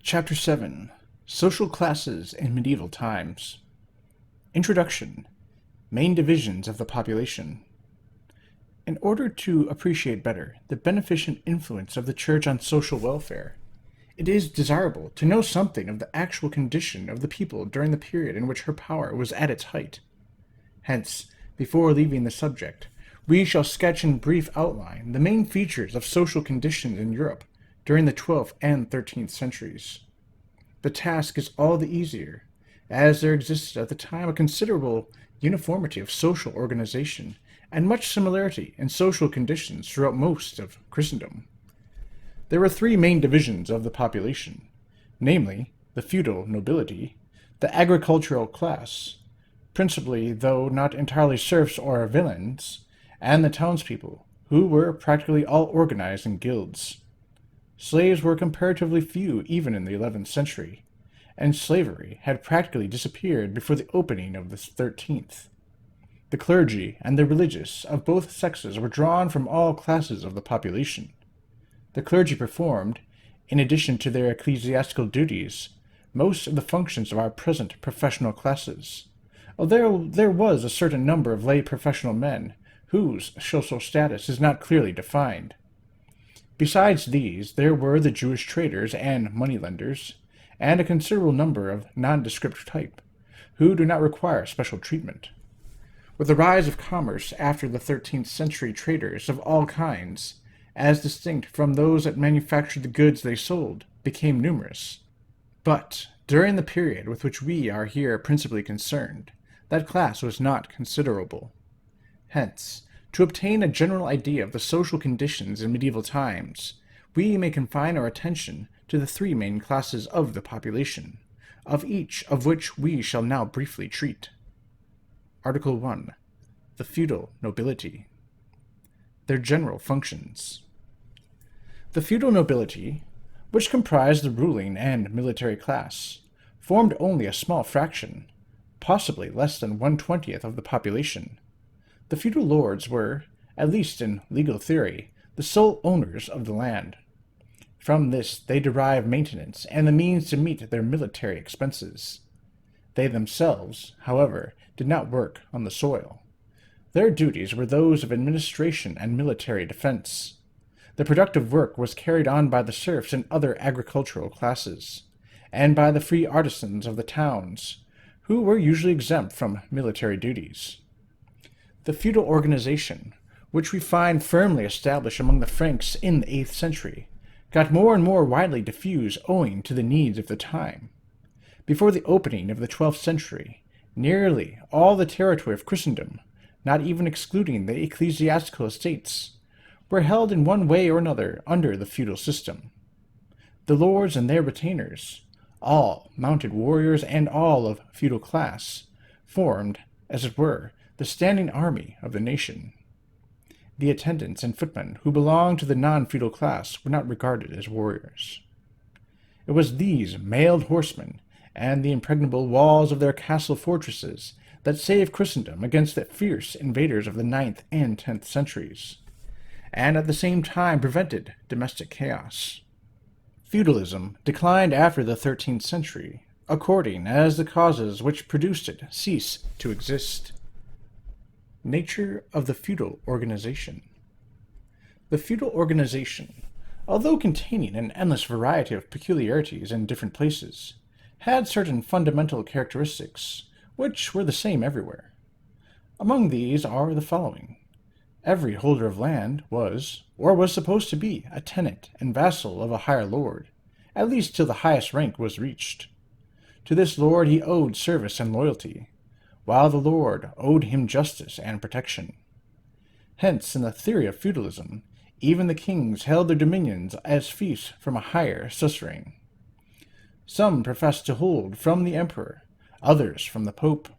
Chapter 7. Social Classes in Medieval Times. Introduction. Main divisions of the population. In order to appreciate better the beneficent influence of the Church on social welfare, it is desirable to know something of the actual condition of the people during the period in which her power was at its height. Hence, before leaving the subject, we shall sketch in brief outline the main features of social conditions in Europe during the 12th and 13th centuries. The task is all the easier, as there existed at the time a considerable uniformity of social organization and much similarity in social conditions throughout most of Christendom. There were three main divisions of the population, namely the feudal nobility, the agricultural class, principally though not entirely serfs or villeins, and the townspeople, who were practically all organized in guilds. Slaves were comparatively few even in the 11th century, and slavery had practically disappeared before the opening of the 13th. The clergy and the religious of both sexes were drawn from all classes of the population. The clergy performed, in addition to their ecclesiastical duties, most of the functions of our present professional classes, although there was a certain number of lay professional men whose social status is not clearly defined. Besides these, there were the Jewish traders and moneylenders, and a considerable number of nondescript type, who do not require special treatment. With the rise of commerce after the 13th century, traders of all kinds, as distinct from those that manufactured the goods they sold, became numerous. But, during the period with which we are here principally concerned, that class was not considerable. Hence, to obtain a general idea of the social conditions in medieval times, we may confine our attention to the three main classes of the population, of each of which we shall now briefly treat. Article 1. The Feudal Nobility. Their general functions. The feudal nobility, which comprised the ruling and military class, formed only a small fraction, possibly less than 1/20th of the population. The feudal lords were, at least in legal theory, the sole owners of the land. From this they derived maintenance and the means to meet their military expenses. They themselves, however, did not work on the soil. Their duties were those of administration and military defense. The productive work was carried on by the serfs and other agricultural classes, and by the free artisans of the towns, who were usually exempt from military duties. The feudal organization, which we find firmly established among the Franks in the 8th century, got more and more widely diffused owing to the needs of the time. Before the opening of the 12th century, nearly all the territory of Christendom, not even excluding the ecclesiastical estates, were held in one way or another under the feudal system. The lords and their retainers, all mounted warriors and all of feudal class, formed, as it were, the standing army of the nation. The attendants and footmen who belonged to the non-feudal class were not regarded as warriors. It was these mailed horsemen and the impregnable walls of their castle fortresses that saved Christendom against the fierce invaders of the 9th and 10th centuries, and at the same time prevented domestic chaos. Feudalism declined after the 13th century, according as the causes which produced it ceased to exist. Nature of the feudal organization. The feudal organization, although containing an endless variety of peculiarities in different places, had certain fundamental characteristics, which were the same everywhere. Among these are the following. Every holder of land was, or was supposed to be, a tenant and vassal of a higher lord, at least till the highest rank was reached. To this lord he owed service and loyalty, while the lord owed him justice and protection. Hence, in the theory of feudalism, even the kings held their dominions as fiefs from a higher suzerain. Some professed to hold from the emperor, others from the pope,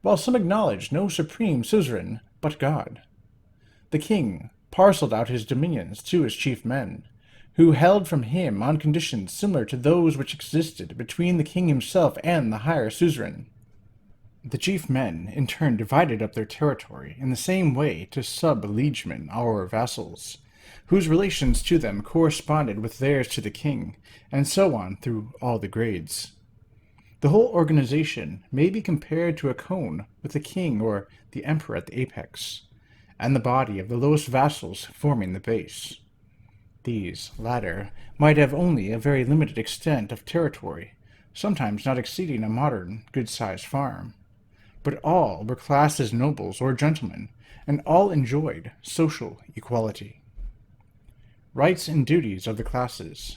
while some acknowledged no supreme suzerain but God. The king parceled out his dominions to his chief men, who held from him on conditions similar to those which existed between the king himself and the higher suzerain. The chief men, in turn, divided up their territory in the same way to sub-liegemen or vassals, whose relations to them corresponded with theirs to the king, and so on through all the grades. The whole organization may be compared to a cone with the king or the emperor at the apex, and the body of the lowest vassals forming the base. These latter might have only a very limited extent of territory, sometimes not exceeding a modern, good-sized farm, but all were classed as nobles or gentlemen, and all enjoyed social equality. Rights and duties of the classes.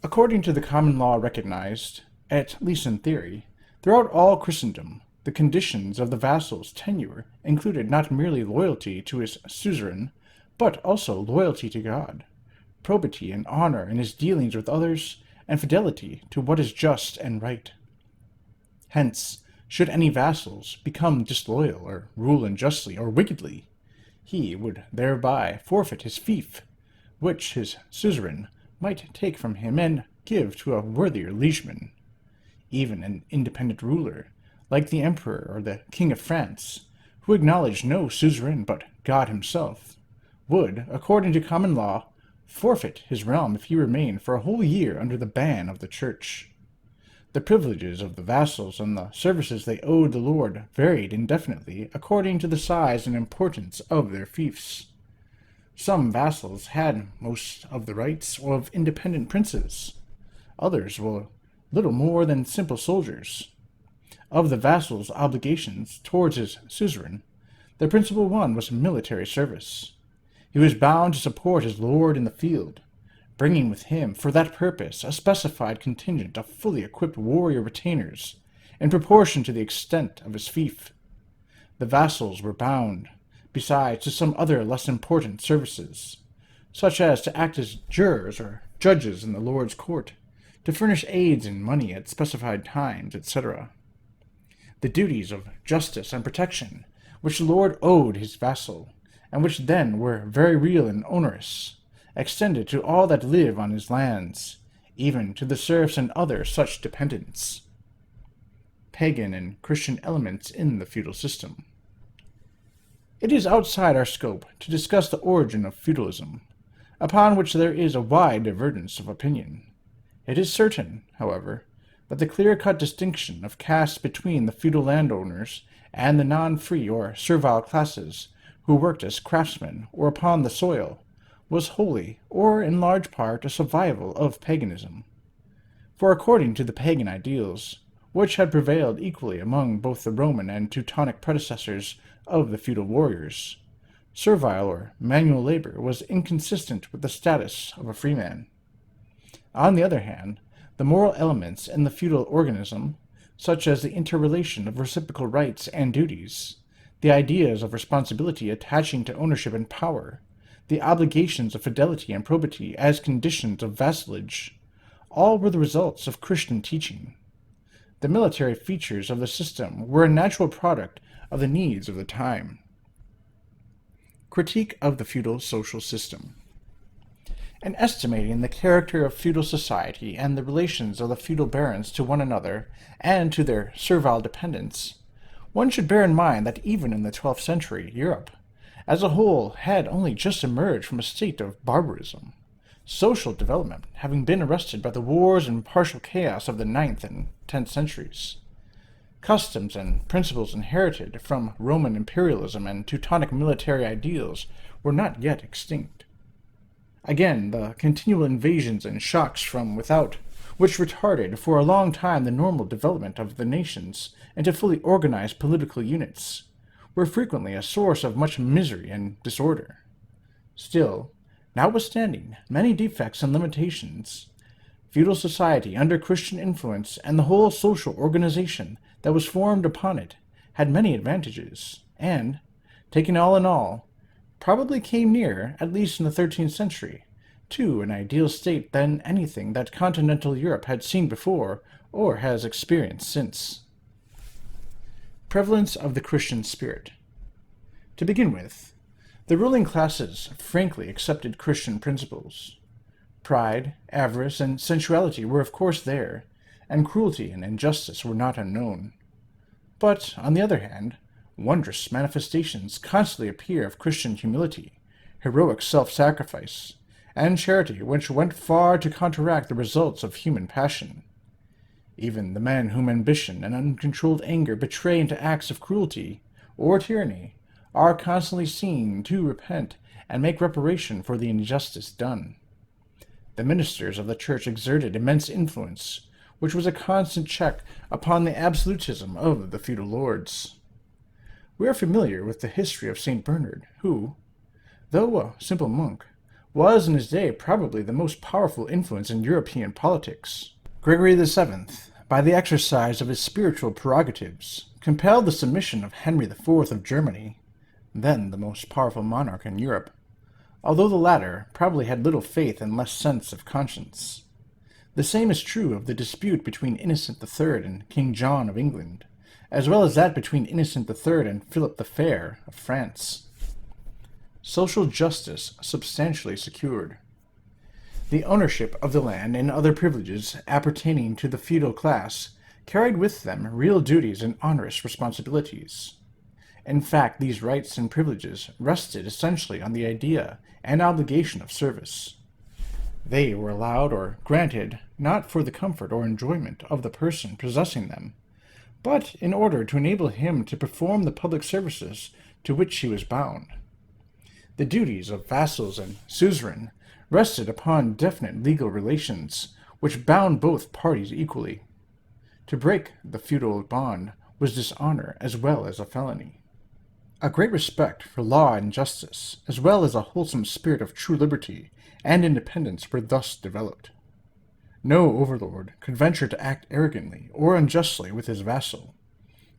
According to the common law recognized, at least in theory, throughout all Christendom, the conditions of the vassal's tenure included not merely loyalty to his suzerain, but also loyalty to God, probity and honor in his dealings with others, and fidelity to what is just and right. Hence, should any vassals become disloyal or rule unjustly or wickedly, he would thereby forfeit his fief, which his suzerain might take from him and give to a worthier liegeman. Even an independent ruler, like the emperor or the king of France, who acknowledged no suzerain but God himself, would, according to common law, forfeit his realm if he remained for a whole year under the ban of the Church. The privileges of the vassals and the services they owed the lord varied indefinitely according to the size and importance of their fiefs. Some vassals had most of the rights of independent princes. Others were little more than simple soldiers. Of the vassal's obligations towards his suzerain, the principal one was military service. He was bound to support his lord in the field, bringing with him for that purpose a specified contingent of fully equipped warrior retainers, in proportion to the extent of his fief. The vassals were bound, besides, to some other less important services, such as to act as jurors or judges in the lord's court, to furnish aids in money at specified times, etc. The duties of justice and protection, which the lord owed his vassal, and which then were very real and onerous, extended to all that live on his lands, even to the serfs and other such dependents. Pagan and Christian elements in the feudal system. It is outside our scope to discuss the origin of feudalism, upon which there is a wide divergence of opinion. It is certain, however, that the clear-cut distinction of castes between the feudal landowners and the non-free or servile classes who worked as craftsmen or upon the soil was wholly, or in large part, a survival of paganism. For according to the pagan ideals, which had prevailed equally among both the Roman and Teutonic predecessors of the feudal warriors, servile or manual labor was inconsistent with the status of a freeman. On the other hand, the moral elements in the feudal organism, such as the interrelation of reciprocal rights and duties, the ideas of responsibility attaching to ownership and power, the obligations of fidelity and probity as conditions of vassalage, all were the results of Christian teaching. The military features of the system were a natural product of the needs of the time. Critique of the feudal social system. In estimating the character of feudal society and the relations of the feudal barons to one another and to their servile dependents, one should bear in mind that even in the 12th century, Europe, as a whole, had only just emerged from a state of barbarism, social development having been arrested by the wars and partial chaos of the 9th and 10th centuries. Customs and principles inherited from Roman imperialism and Teutonic military ideals were not yet extinct. Again, the continual invasions and shocks from without, which retarded for a long time the normal development of the nations into fully organized political units, were frequently a source of much misery and disorder. Still, notwithstanding many defects and limitations, feudal society under Christian influence and the whole social organization that was formed upon it had many advantages, and, taken all in all, probably came nearer, at least in the 13th century, to an ideal state than anything that continental Europe had seen before or has experienced since. Prevalence of the Christian spirit. To begin with, the ruling classes frankly accepted Christian principles. Pride, avarice, and sensuality were of course there, and cruelty and injustice were not unknown. But, on the other hand, wondrous manifestations constantly appear of Christian humility, heroic self-sacrifice, and charity which went far to counteract the results of human passion. Even the men whom ambition and uncontrolled anger betray into acts of cruelty or tyranny are constantly seen to repent and make reparation for the injustice done. The ministers of the Church exerted immense influence, which was a constant check upon the absolutism of the feudal lords. We are familiar with the history of St. Bernard, who, though a simple monk, was in his day probably the most powerful influence in European politics. Gregory VII, by the exercise of his spiritual prerogatives, compelled the submission of Henry IV of Germany, then the most powerful monarch in Europe, although the latter probably had little faith and less sense of conscience. The same is true of the dispute between Innocent III and King John of England, as well as that between Innocent III and Philip the Fair of France. Social justice substantially secured. The ownership of the land and other privileges appertaining to the feudal class carried with them real duties and onerous responsibilities. In fact, these rights and privileges rested essentially on the idea and obligation of service. They were allowed or granted not for the comfort or enjoyment of the person possessing them, but in order to enable him to perform the public services to which he was bound. The duties of vassals and suzerain rested upon definite legal relations which bound both parties equally. To break the feudal bond was dishonor as well as a felony. A great respect for law and justice, as well as a wholesome spirit of true liberty and independence were thus developed. No overlord could venture to act arrogantly or unjustly with his vassal,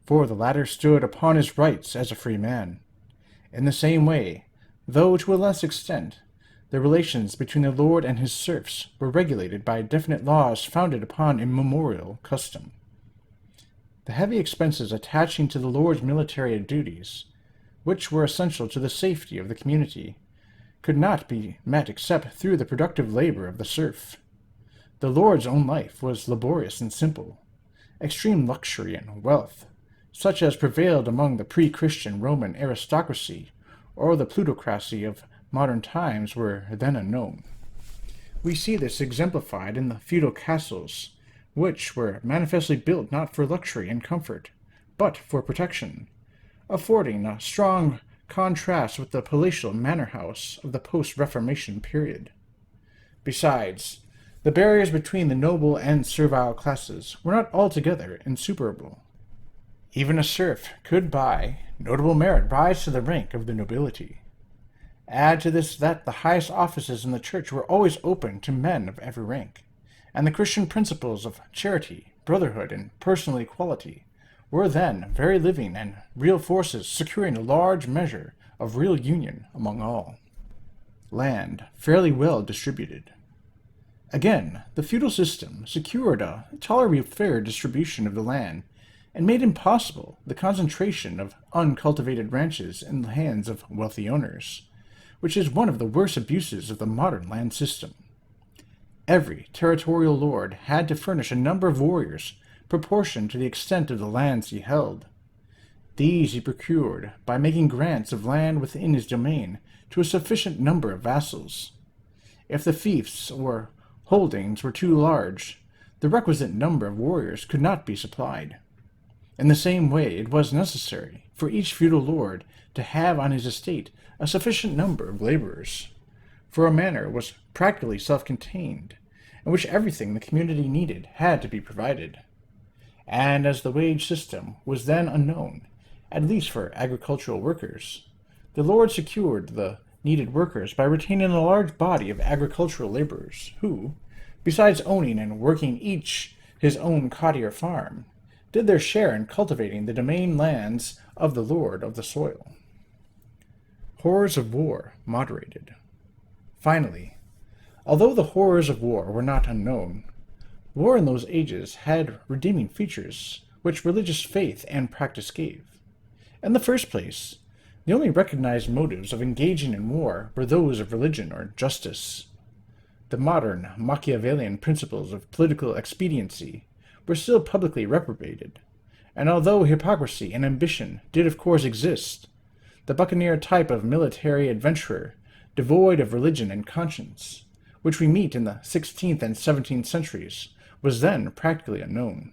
for the latter stood upon his rights as a free man. In the same way, though to a less extent, the relations between the lord and his serfs were regulated by definite laws founded upon immemorial custom. The heavy expenses attaching to the lord's military duties, which were essential to the safety of the community, could not be met except through the productive labor of the serf. The lord's own life was laborious and simple. Extreme luxury and wealth, such as prevailed among the pre-Christian Roman aristocracy or the plutocracy of modern times, were then unknown. We see this exemplified in the feudal castles, which were manifestly built not for luxury and comfort, but for protection, affording a strong contrast with the palatial manor house of the post-Reformation period. Besides, the barriers between the noble and servile classes were not altogether insuperable. Even a serf could by notable merit rise to the rank of the nobility. Add to this that the highest offices in the church were always open to men of every rank, and the Christian principles of charity, brotherhood, and personal equality were then very living and real forces, securing a large measure of real union among all. Land fairly well distributed. Again, the feudal system secured a tolerably fair distribution of the land and made impossible the concentration of uncultivated ranches in the hands of wealthy owners, which is one of the worst abuses of the modern land system. Every territorial lord had to furnish a number of warriors proportioned to the extent of the lands he held. These he procured by making grants of land within his domain to a sufficient number of vassals. If the fiefs or holdings were too large, the requisite number of warriors could not be supplied. In the same way, it was necessary for each feudal lord to have on his estate a sufficient number of laborers, for a manor was practically self-contained, in which everything the community needed had to be provided. And as the wage system was then unknown, at least for agricultural workers, the lord secured the needed workers by retaining a large body of agricultural laborers who, besides owning and working each his own cottage or farm, did their share in cultivating the domain lands of the lord of the soil. Horrors of war moderated. Finally, although the horrors of war were not unknown, war in those ages had redeeming features which religious faith and practice gave. In the first place, the only recognized motives of engaging in war were those of religion or justice. The modern Machiavellian principles of political expediency were still publicly reprobated, and although hypocrisy and ambition did of course exist, the buccaneer type of military adventurer, devoid of religion and conscience, which we meet in the 16th and 17th centuries, was then practically unknown.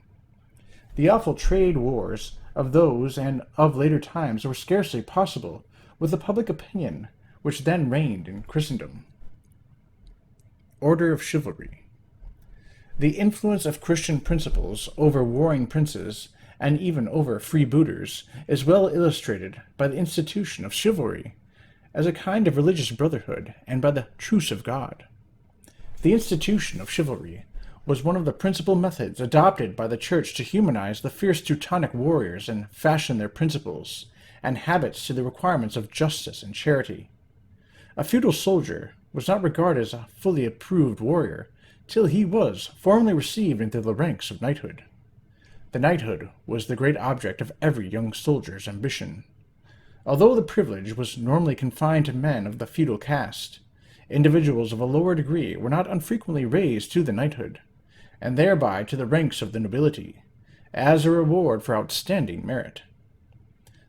The awful trade wars of those and of later times were scarcely possible with the public opinion which then reigned in Christendom. Order of Chivalry. The influence of Christian principles over warring princes and even over freebooters is well illustrated by the institution of chivalry as a kind of religious brotherhood and by the truce of God. The institution of chivalry was one of the principal methods adopted by the Church to humanize the fierce Teutonic warriors and fashion their principles and habits to the requirements of justice and charity. A feudal soldier was not regarded as a fully approved warrior till he was formally received into the ranks of knighthood. The knighthood was the great object of every young soldier's ambition. Although the privilege was normally confined to men of the feudal caste, individuals of a lower degree were not unfrequently raised to the knighthood, and thereby to the ranks of the nobility, as a reward for outstanding merit.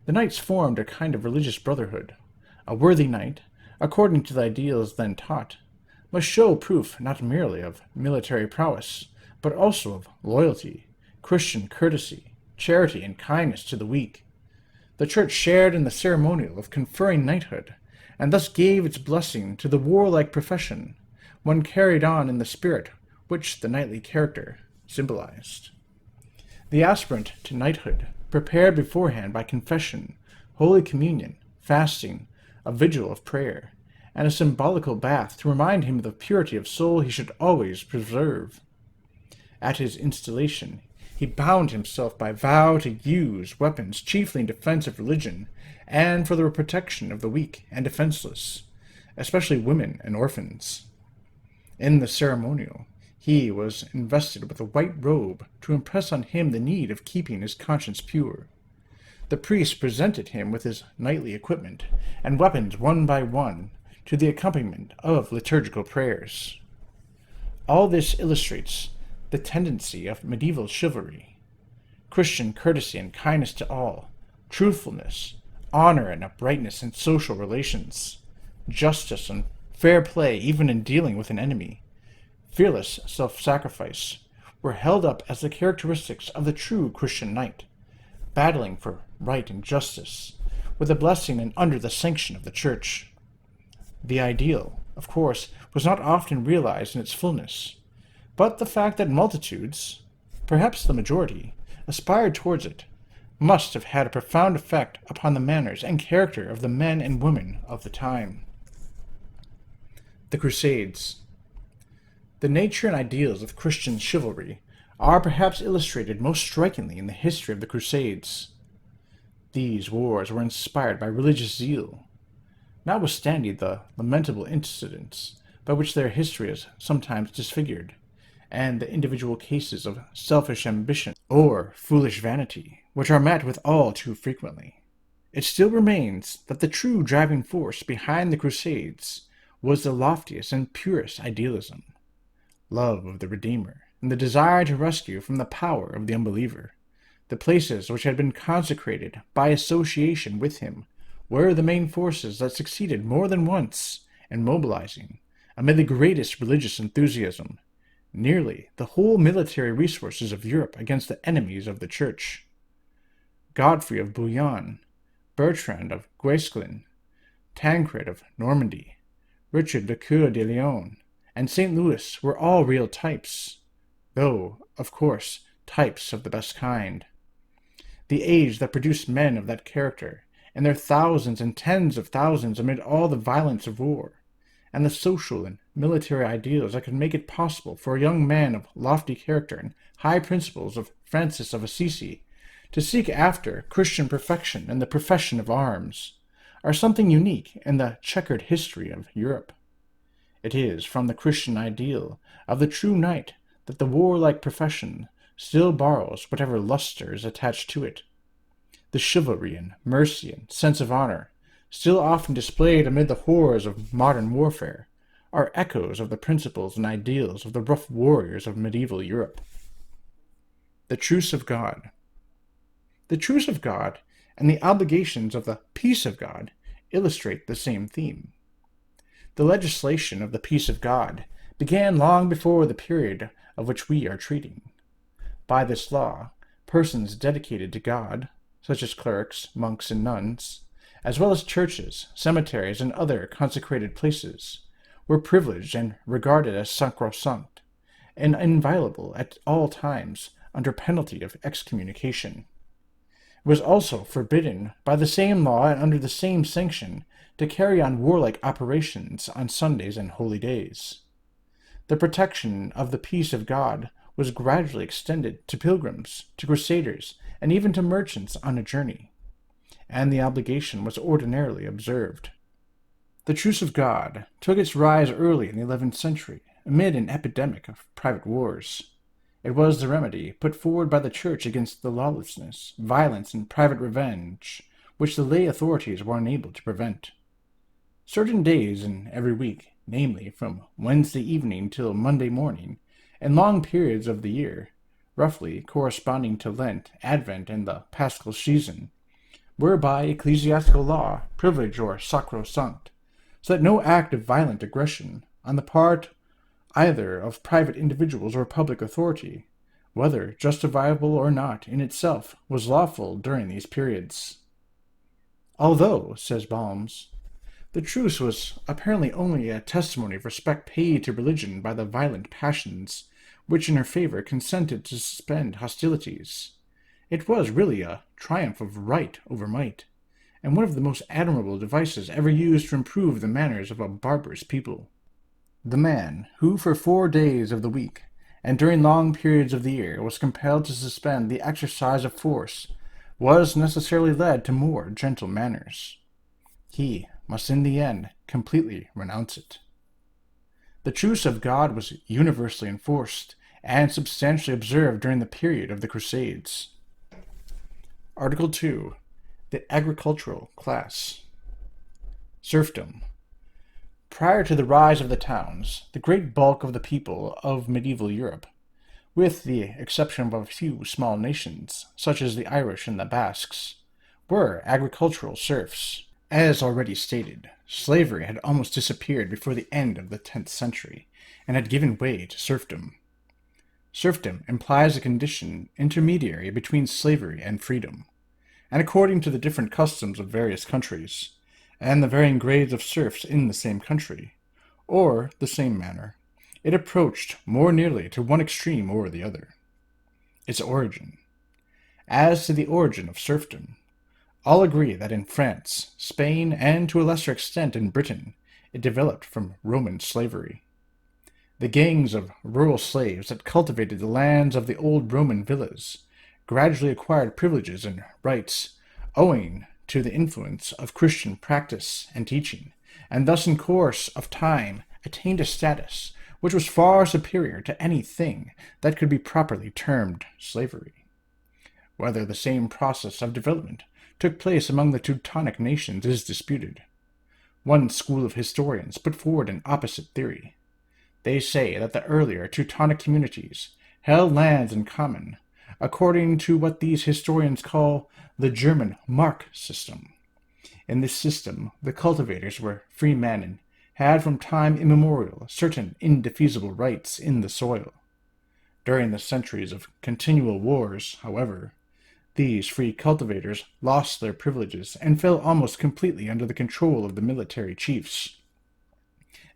The knights formed a kind of religious brotherhood. A worthy knight, according to the ideals then taught, must show proof not merely of military prowess, but also of loyalty, Christian courtesy, charity, and kindness to the weak. The Church shared in the ceremonial of conferring knighthood, and thus gave its blessing to the warlike profession, when carried on in the spirit which the knightly character symbolized. The aspirant to knighthood, prepared beforehand by confession, Holy Communion, fasting, a vigil of prayer, and a symbolical bath to remind him of the purity of soul he should always preserve. At his installation, he bound himself by vow to use weapons chiefly in defense of religion and for the protection of the weak and defenseless, especially women and orphans. In the ceremonial, he was invested with a white robe to impress on him the need of keeping his conscience pure. The priest presented him with his knightly equipment and weapons one by one, to the accompaniment of liturgical prayers. All this illustrates the tendency of medieval chivalry: Christian courtesy and kindness to all, truthfulness, honor and uprightness in social relations, justice and fair play even in dealing with an enemy, fearless self-sacrifice, were held up as the characteristics of the true Christian knight, battling for right and justice, with the blessing and under the sanction of the Church. The ideal, of course, was not often realized in its fullness, but the fact that multitudes, perhaps the majority, aspired towards it, must have had a profound effect upon the manners and character of the men and women of the time. The Crusades. The nature and ideals of Christian chivalry are perhaps illustrated most strikingly in the history of the Crusades. These wars were inspired by religious zeal, notwithstanding the lamentable incidents by which their history is sometimes disfigured, and the individual cases of selfish ambition or foolish vanity, which are met with all too frequently. It still remains that the true driving force behind the Crusades was the loftiest and purest idealism, love of the Redeemer, and the desire to rescue from the power of the unbeliever. The places which had been consecrated by association with him were the main forces that succeeded more than once in mobilizing, amid the greatest religious enthusiasm, nearly the whole military resources of Europe against the enemies of the Church. Godfrey of Bouillon, Bertrand of Guesclin, Tancred of Normandy, Richard de Coeur de Lion, and St. Louis were all real types, though, of course, types of the best kind. The age that produced men of that character, and their thousands and tens of thousands amid all the violence of war, and the social and military ideals that could make it possible for a young man of lofty character and high principles of Francis of Assisi to seek after Christian perfection in the profession of arms, are something unique in the checkered history of Europe. It is from the Christian ideal of the true knight that the warlike profession still borrows whatever luster is attached to it. The chivalry and mercy and sense of honor, still often displayed amid the horrors of modern warfare, are echoes of the principles and ideals of the rough warriors of medieval Europe. The Truce of God. The truce of God and the obligations of the peace of God illustrate the same theme. The legislation of the peace of God began long before the period of which we are treating. By this law, persons dedicated to God, such as clerics, monks, and nuns, as well as churches, cemeteries, and other consecrated places, were privileged and regarded as sacrosanct, and inviolable at all times under penalty of excommunication. It was also forbidden by the same law and under the same sanction to carry on warlike operations on Sundays and holy days. The protection of the peace of God was gradually extended to pilgrims, to crusaders, and even to merchants on a journey, and the obligation was ordinarily observed. The truce of God took its rise early in the 11th century, amid an epidemic of private wars. It was the remedy put forward by the Church against the lawlessness, violence, and private revenge which the lay authorities were unable to prevent. Certain days in every week, namely from Wednesday evening till Monday morning, and long periods of the year, roughly corresponding to Lent, Advent, and the Paschal season, were by ecclesiastical law privileged or sacrosanct, so that no act of violent aggression on the part either of private individuals or public authority, whether justifiable or not in itself, was lawful during these periods. Although, says Balmes, the truce was apparently only a testimony of respect paid to religion by the violent passions which in her favor consented to suspend hostilities, it was really a triumph of right over might, and one of the most admirable devices ever used to improve the manners of a barbarous people. The man who for 4 days of the week, and during long periods of the year, was compelled to suspend the exercise of force, was necessarily led to more gentle manners. He must in the end completely renounce it. The truce of God was universally enforced and substantially observed during the period of the Crusades. Article 2. The agricultural class. Serfdom. Prior to the rise of the towns, the great bulk of the people of medieval Europe, with the exception of a few small nations, such as the Irish and the Basques, were agricultural serfs. As already stated, slavery had almost disappeared before the end of the 10th century, and had given way to serfdom. Serfdom implies a condition intermediary between slavery and freedom, and according to the different customs of various countries, and the varying grades of serfs in the same country, or the same manner, it approached more nearly to one extreme or the other. Its origin. As to the origin of serfdom, all agree that in France, Spain, and to a lesser extent in Britain, it developed from Roman slavery. The gangs of rural slaves that cultivated the lands of the old Roman villas gradually acquired privileges and rights owing to the influence of Christian practice and teaching, and thus in course of time attained a status which was far superior to anything that could be properly termed slavery. Whether the same process of development took place among the Teutonic nations is disputed. One school of historians put forward an opposite theory. They say that the earlier Teutonic communities held lands in common, according to what these historians call the German mark system. In this system, the cultivators were free men and had from time immemorial certain indefeasible rights in the soil. During the centuries of continual wars, however, these free cultivators lost their privileges and fell almost completely under the control of the military chiefs.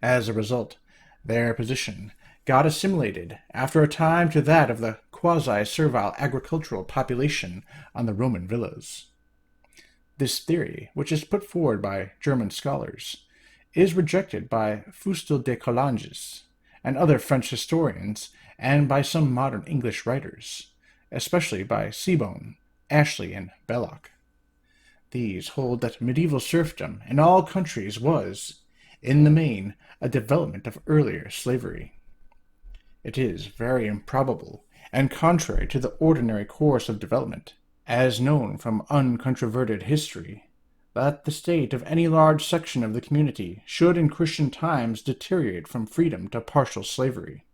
As a result, their position got assimilated after a time to that of the quasi-servile agricultural population on the Roman villas. This theory, which is put forward by German scholars, is rejected by Fustel de Coulanges and other French historians and by some modern English writers, especially by Seabourn, Ashley, and Belloc. These hold that medieval serfdom in all countries was, in the main, a development of earlier slavery. It is very improbable, and contrary to the ordinary course of development, as known from uncontroverted history, that the state of any large section of the community should in Christian times deteriorate from freedom to partial slavery.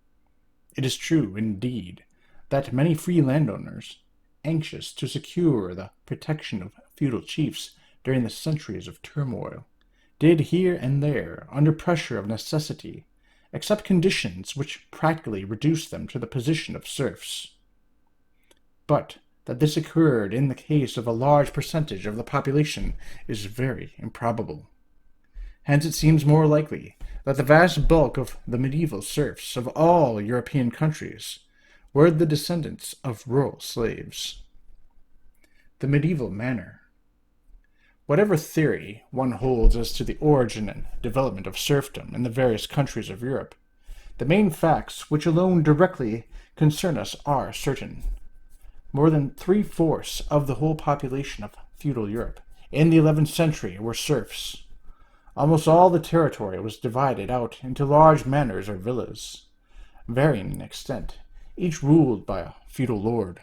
It is true, indeed, that many free landowners, anxious to secure the protection of feudal chiefs during the centuries of turmoil, did here and there, under pressure of necessity, accept conditions which practically reduced them to the position of serfs. But that this occurred in the case of a large percentage of the population is very improbable. Hence it seems more likely that the vast bulk of the medieval serfs of all European countries were the descendants of rural slaves. The medieval manner. Whatever theory one holds as to the origin and development of serfdom in the various countries of Europe, the main facts which alone directly concern us are certain. More than 3/4 of the whole population of feudal Europe in the 11th century were serfs. Almost all the territory was divided out into large manors or villas, varying in extent, each ruled by a feudal lord.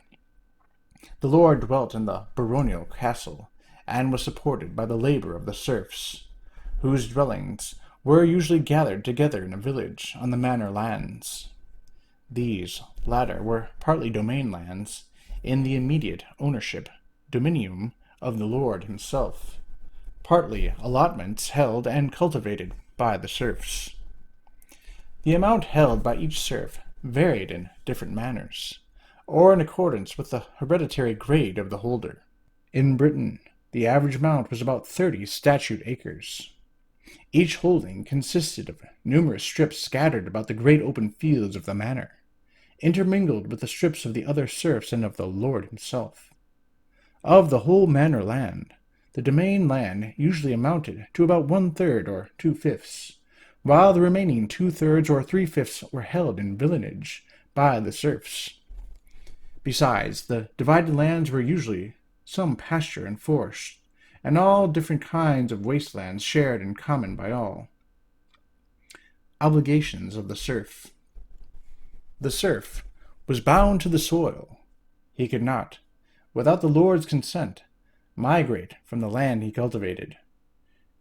The lord dwelt in the baronial castle, and was supported by the labor of the serfs, whose dwellings were usually gathered together in a village on the manor lands. These latter were partly domain lands, in the immediate ownership, dominium, of the lord himself, partly allotments held and cultivated by the serfs. The amount held by each serf varied in different manners, or in accordance with the hereditary grade of the holder. In Britain, the average amount was about 30 statute acres. Each holding consisted of numerous strips scattered about the great open fields of the manor, intermingled with the strips of the other serfs and of the lord himself. Of the whole manor land, the domain land usually amounted to about 1/3 or 2/5, while the remaining 2/3 or 3/5 were held in villanage by the serfs. Besides, the divided lands were usually some pasture and forest, and all different kinds of wastelands shared in common by all. Obligations of the serf. The serf was bound to the soil. He could not, without the lord's consent, migrate from the land he cultivated.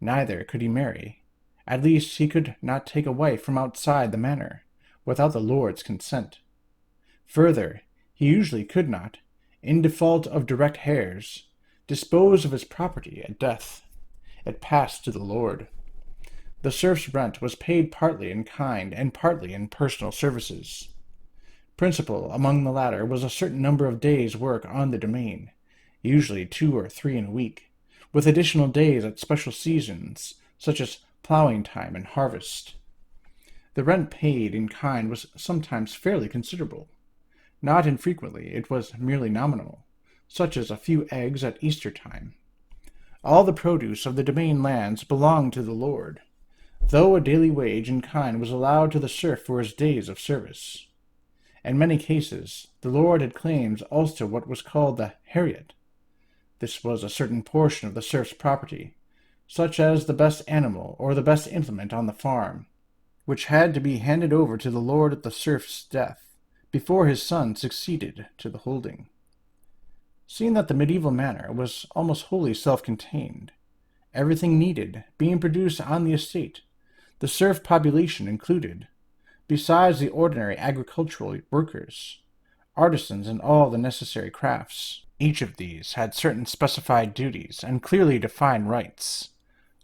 Neither could he marry. At least he could not take a wife from outside the manor, without the lord's consent. Further, he usually could not, in default of direct heirs, dispose of his property at death. It passed to the lord. The serf's rent was paid partly in kind and partly in personal services. Principal among the latter was a certain number of days' work on the domain, usually 2 or 3 in a week, with additional days at special seasons, such as plowing time and harvest. The rent paid in kind was sometimes fairly considerable. Not infrequently it was merely nominal, such as a few eggs at Easter time. All the produce of the domain lands belonged to the lord, though a daily wage in kind was allowed to the serf for his days of service. In many cases, the lord had claims also to what was called the heriot. This was a certain portion of the serf's property, such as the best animal or the best implement on the farm, which had to be handed over to the lord at the serf's death, before his son succeeded to the holding. Seeing that the medieval manor was almost wholly self-contained, everything needed being produced on the estate, the serf population included, besides the ordinary agricultural workers, artisans and all the necessary crafts. Each of these had certain specified duties and clearly defined rights,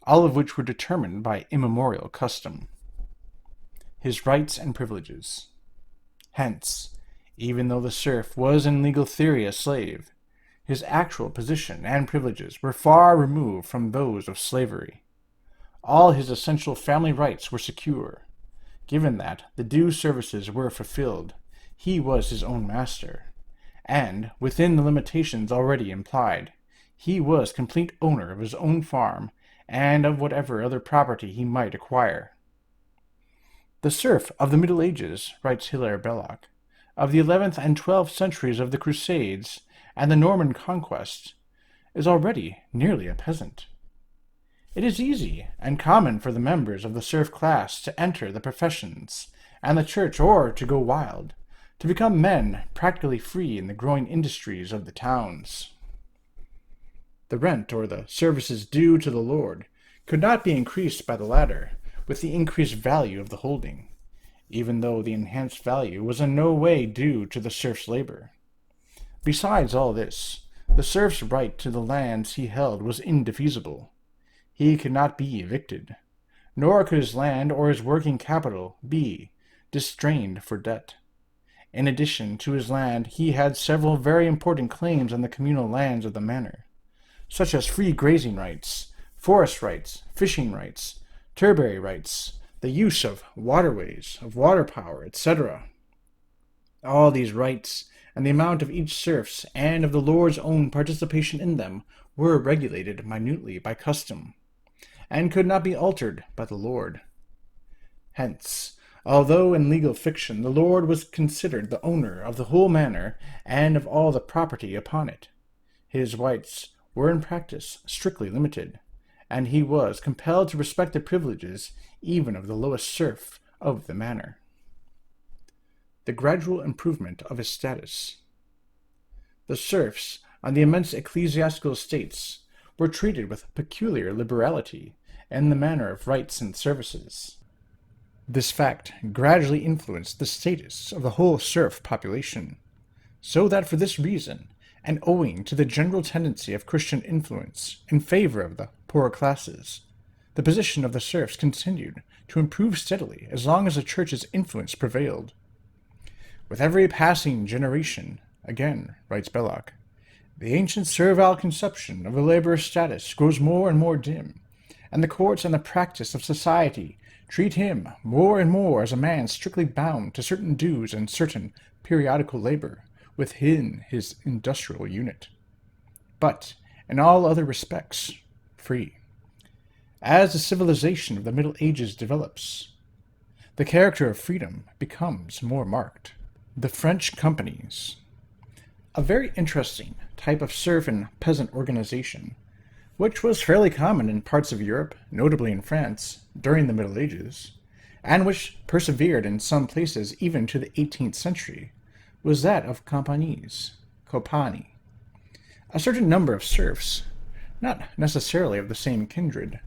all of which were determined by immemorial custom. His rights and privileges. Hence, even though the serf was in legal theory a slave, his actual position and privileges were far removed from those of slavery. All his essential family rights were secure. Given that the due services were fulfilled, he was his own master, and, within the limitations already implied, he was complete owner of his own farm and of whatever other property he might acquire. The serf of the Middle Ages, writes Hilaire Belloc, of the 11th and 12th centuries of the Crusades and the Norman Conquest, is already nearly a peasant. It is easy and common for the members of the serf class to enter the professions and the church or to go wild, to become men practically free in the growing industries of the towns. The rent or the services due to the lord could not be increased by the latter with the increased value of the holding, even though the enhanced value was in no way due to the serf's labor. Besides all this, the serf's right to the lands he held was indefeasible. He could not be evicted, nor could his land or his working capital be distrained for debt. In addition to his land, he had several very important claims on the communal lands of the manor, such as free grazing rights, forest rights, fishing rights, turbary rights, the use of waterways, of water power, etc. All these rights, and the amount of each serf's and of the lord's own participation in them, were regulated minutely by custom, and could not be altered by the lord. Hence, although in legal fiction the lord was considered the owner of the whole manor and of all the property upon it, his rights were in practice strictly limited, and he was compelled to respect the privileges even of the lowest serf of the manor. The gradual improvement of his status. The serfs on the immense ecclesiastical estates were treated with peculiar liberality in the matter of rights and services. This fact gradually influenced the status of the whole serf population, so that for this reason, and owing to the general tendency of Christian influence in favor of the poorer classes, the position of the serfs continued to improve steadily as long as the Church's influence prevailed. With every passing generation, again, writes Belloc, the ancient servile conception of the laborer's status grows more and more dim, and the courts and the practice of society treat him more and more as a man strictly bound to certain dues and certain periodical labor within his industrial unit, but in all other respects free. As the civilization of the Middle Ages develops, the character of freedom becomes more marked. The French companies, a very interesting type of serf and peasant organization, which was fairly common in parts of Europe, notably in France, during the Middle Ages, and which persevered in some places even to the 18th century, was that of compagnies, compagni. A certain number of serfs, not necessarily of the same kindred,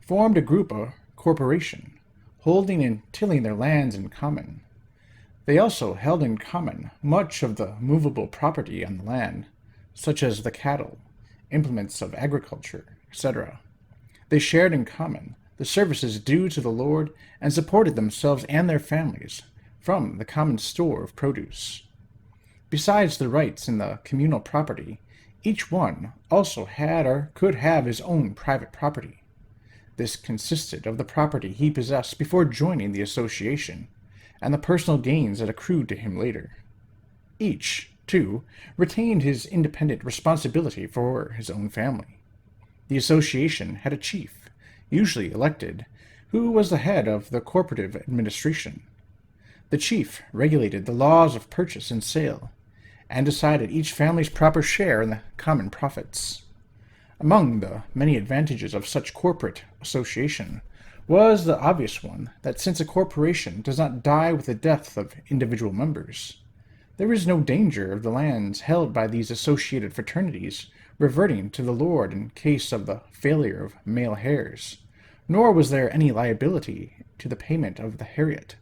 formed a group or corporation, holding and tilling their lands in common. They also held in common much of the movable property on the land, such as the cattle, implements of agriculture, etc. They shared in common the services due to the lord and supported themselves and their families from the common store of produce. Besides the rights in the communal property, each one also had or could have his own private property. This consisted of the property he possessed before joining the association, and the personal gains that accrued to him later. Each, too, retained his independent responsibility for his own family. The association had a chief, usually elected, who was the head of the corporative administration. The chief regulated the laws of purchase and sale, and decided each family's proper share in the common profits. Among the many advantages of such corporate association was the obvious one that since a corporation does not die with the death of individual members, there is no danger of the lands held by these associated fraternities reverting to the lord in case of the failure of male heirs, nor was there any liability to the payment of the heriot.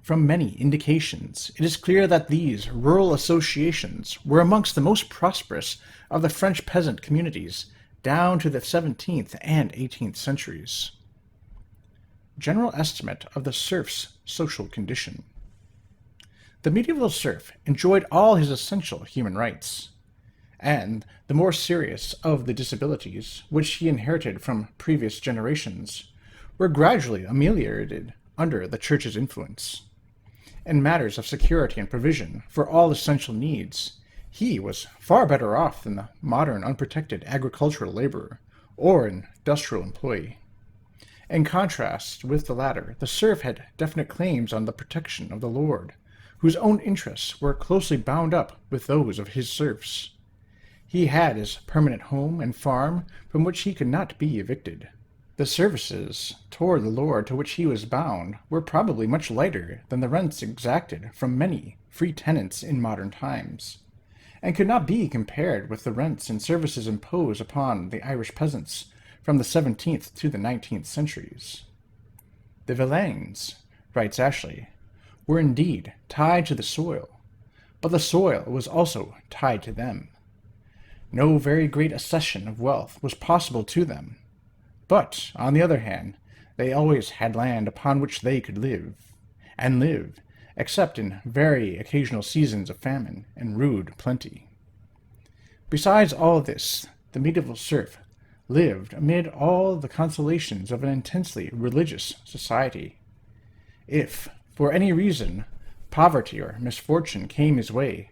From many indications, it is clear that these rural associations were amongst the most prosperous of the French peasant communities down to the 17th and 18th centuries. General estimate of the serf's social condition. The medieval serf enjoyed all his essential human rights, and the more serious of the disabilities which he inherited from previous generations were gradually ameliorated under the Church's influence. In matters of security and provision for all essential needs, he was far better off than the modern unprotected agricultural laborer or industrial employee. In contrast with the latter, the serf had definite claims on the protection of the lord, whose own interests were closely bound up with those of his serfs. He had his permanent home and farm from which he could not be evicted. The services toward the lord to which he was bound were probably much lighter than the rents exacted from many free tenants in modern times, and could not be compared with the rents and services imposed upon the Irish peasants from the 17th to the 19th centuries. The villeins, writes Ashley, were indeed tied to the soil, but the soil was also tied to them. No very great accession of wealth was possible to them, but, on the other hand, they always had land upon which they could live, and live, except in very occasional seasons of famine and rude plenty. Besides all this, the medieval serf lived amid all the consolations of an intensely religious society. If, for any reason, poverty or misfortune came his way,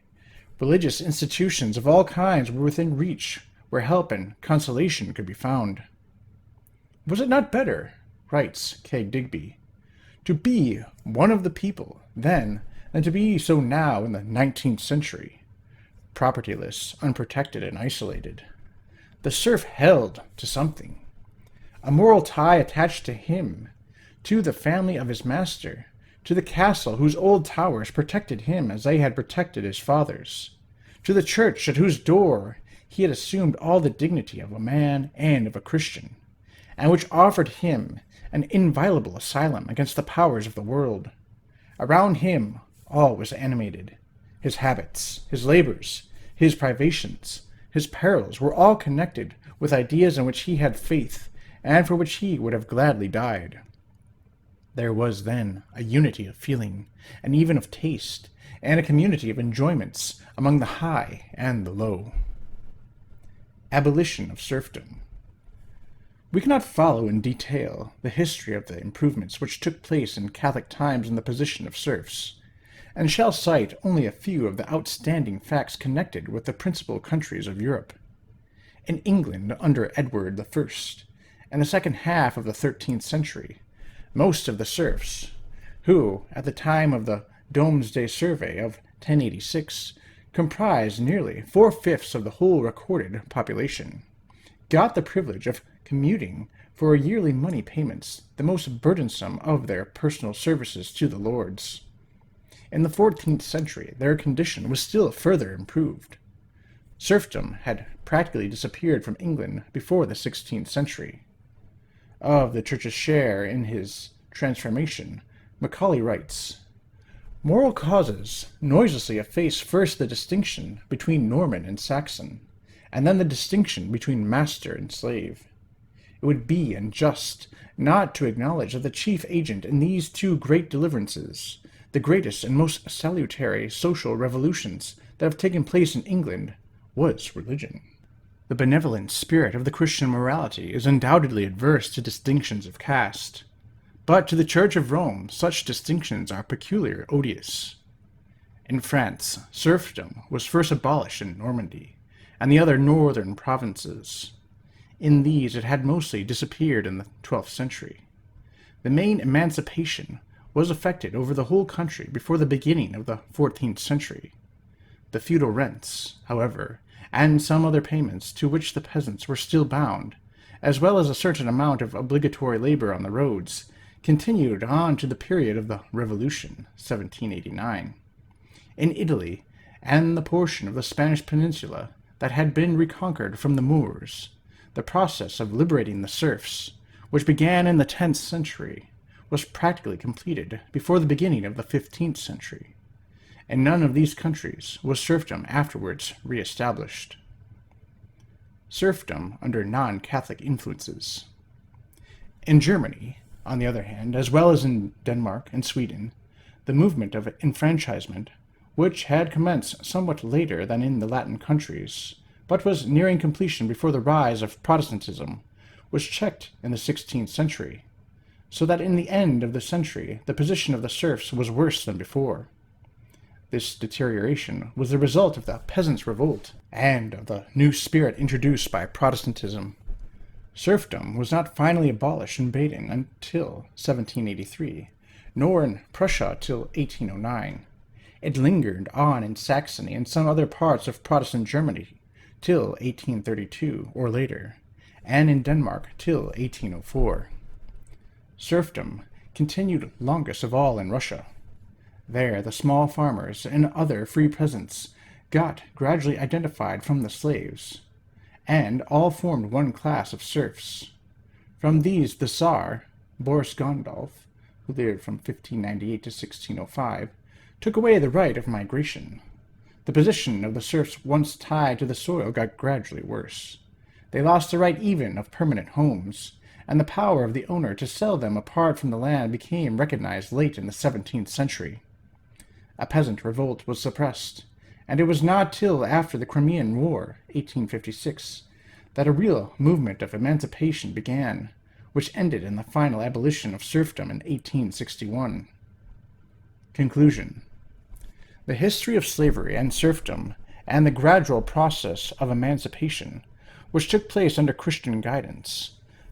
religious institutions of all kinds were within reach, where help and consolation could be found. Was it not better, writes K. Digby, to be one of the people then than to be so now in the 19th century, propertyless, unprotected, and isolated? The serf held to something, a moral tie attached to him, to the family of his master, to the castle whose old towers protected him as they had protected his fathers, to the church at whose door he had assumed all the dignity of a man and of a Christian, and which offered him an inviolable asylum against the powers of the world. Around him all was animated. His habits, his labors, his privations, his perils were all connected with ideas in which he had faith, and for which he would have gladly died. There was then a unity of feeling, and even of taste, and a community of enjoyments among the high and the low. Abolition of serfdom. We cannot follow in detail the history of the improvements which took place in Catholic times in the position of serfs, and shall cite only a few of the outstanding facts connected with the principal countries of Europe. In England under Edward I, and the second half of the 13th century, most of the serfs, who, at the time of the Domesday Survey of 1086, comprised nearly 4/5 of the whole recorded population, got the privilege of commuting for yearly money payments, the most burdensome of their personal services to the lords. In the 14th century their condition was still further improved. Serfdom had practically disappeared from England before the 16th century. Of the Church's share in his transformation, Macaulay writes, "Moral causes noiselessly efface first the distinction between Norman and Saxon, and then the distinction between master and slave. It would be unjust not to acknowledge that the chief agent in these two great deliverances, the greatest and most salutary social revolutions that have taken place in England, was religion." The benevolent spirit of the Christian morality is undoubtedly adverse to distinctions of caste, but to the Church of Rome such distinctions are peculiarly odious. In France, serfdom was first abolished in Normandy and the other northern provinces. In these it had mostly disappeared in the 12th century. The main emancipation was effected over the whole country before the beginning of the 14th century. The feudal rents, however, and some other payments to which the peasants were still bound, as well as a certain amount of obligatory labor on the roads, continued on to the period of the Revolution, 1789. In Italy, and the portion of the Spanish peninsula that had been reconquered from the Moors, the process of liberating the serfs, which began in the 10th century, was practically completed before the beginning of the 15th century. In none of these countries was serfdom afterwards re-established. Serfdom under non-Catholic influences. In Germany, on the other hand, as well as in Denmark and Sweden, the movement of enfranchisement, which had commenced somewhat later than in the Latin countries, but was nearing completion before the rise of Protestantism, was checked in the 16th century, so that in the end of the century the position of the serfs was worse than before. This deterioration was the result of the peasants' revolt and of the new spirit introduced by Protestantism. Serfdom was not finally abolished in Baden until 1783, nor in Prussia till 1809. It lingered on in Saxony and some other parts of Protestant Germany till 1832 or later, and in Denmark till 1804. Serfdom continued longest of all in Russia. There the small farmers and other free peasants got gradually identified from the slaves, and all formed one class of serfs. From these the Tsar, Boris Godolph, who lived from 1598 to 1605, took away the right of migration. The position of the serfs once tied to the soil got gradually worse. They lost the right even of permanent homes, and the power of the owner to sell them apart from the land became recognized late in the 17th century. A peasant revolt was suppressed, and it was not till after the Crimean War, 1856, that a real movement of emancipation began, which ended in the final abolition of serfdom in 1861. Conclusion. The history of slavery and serfdom, and the gradual process of emancipation, which took place under Christian guidance,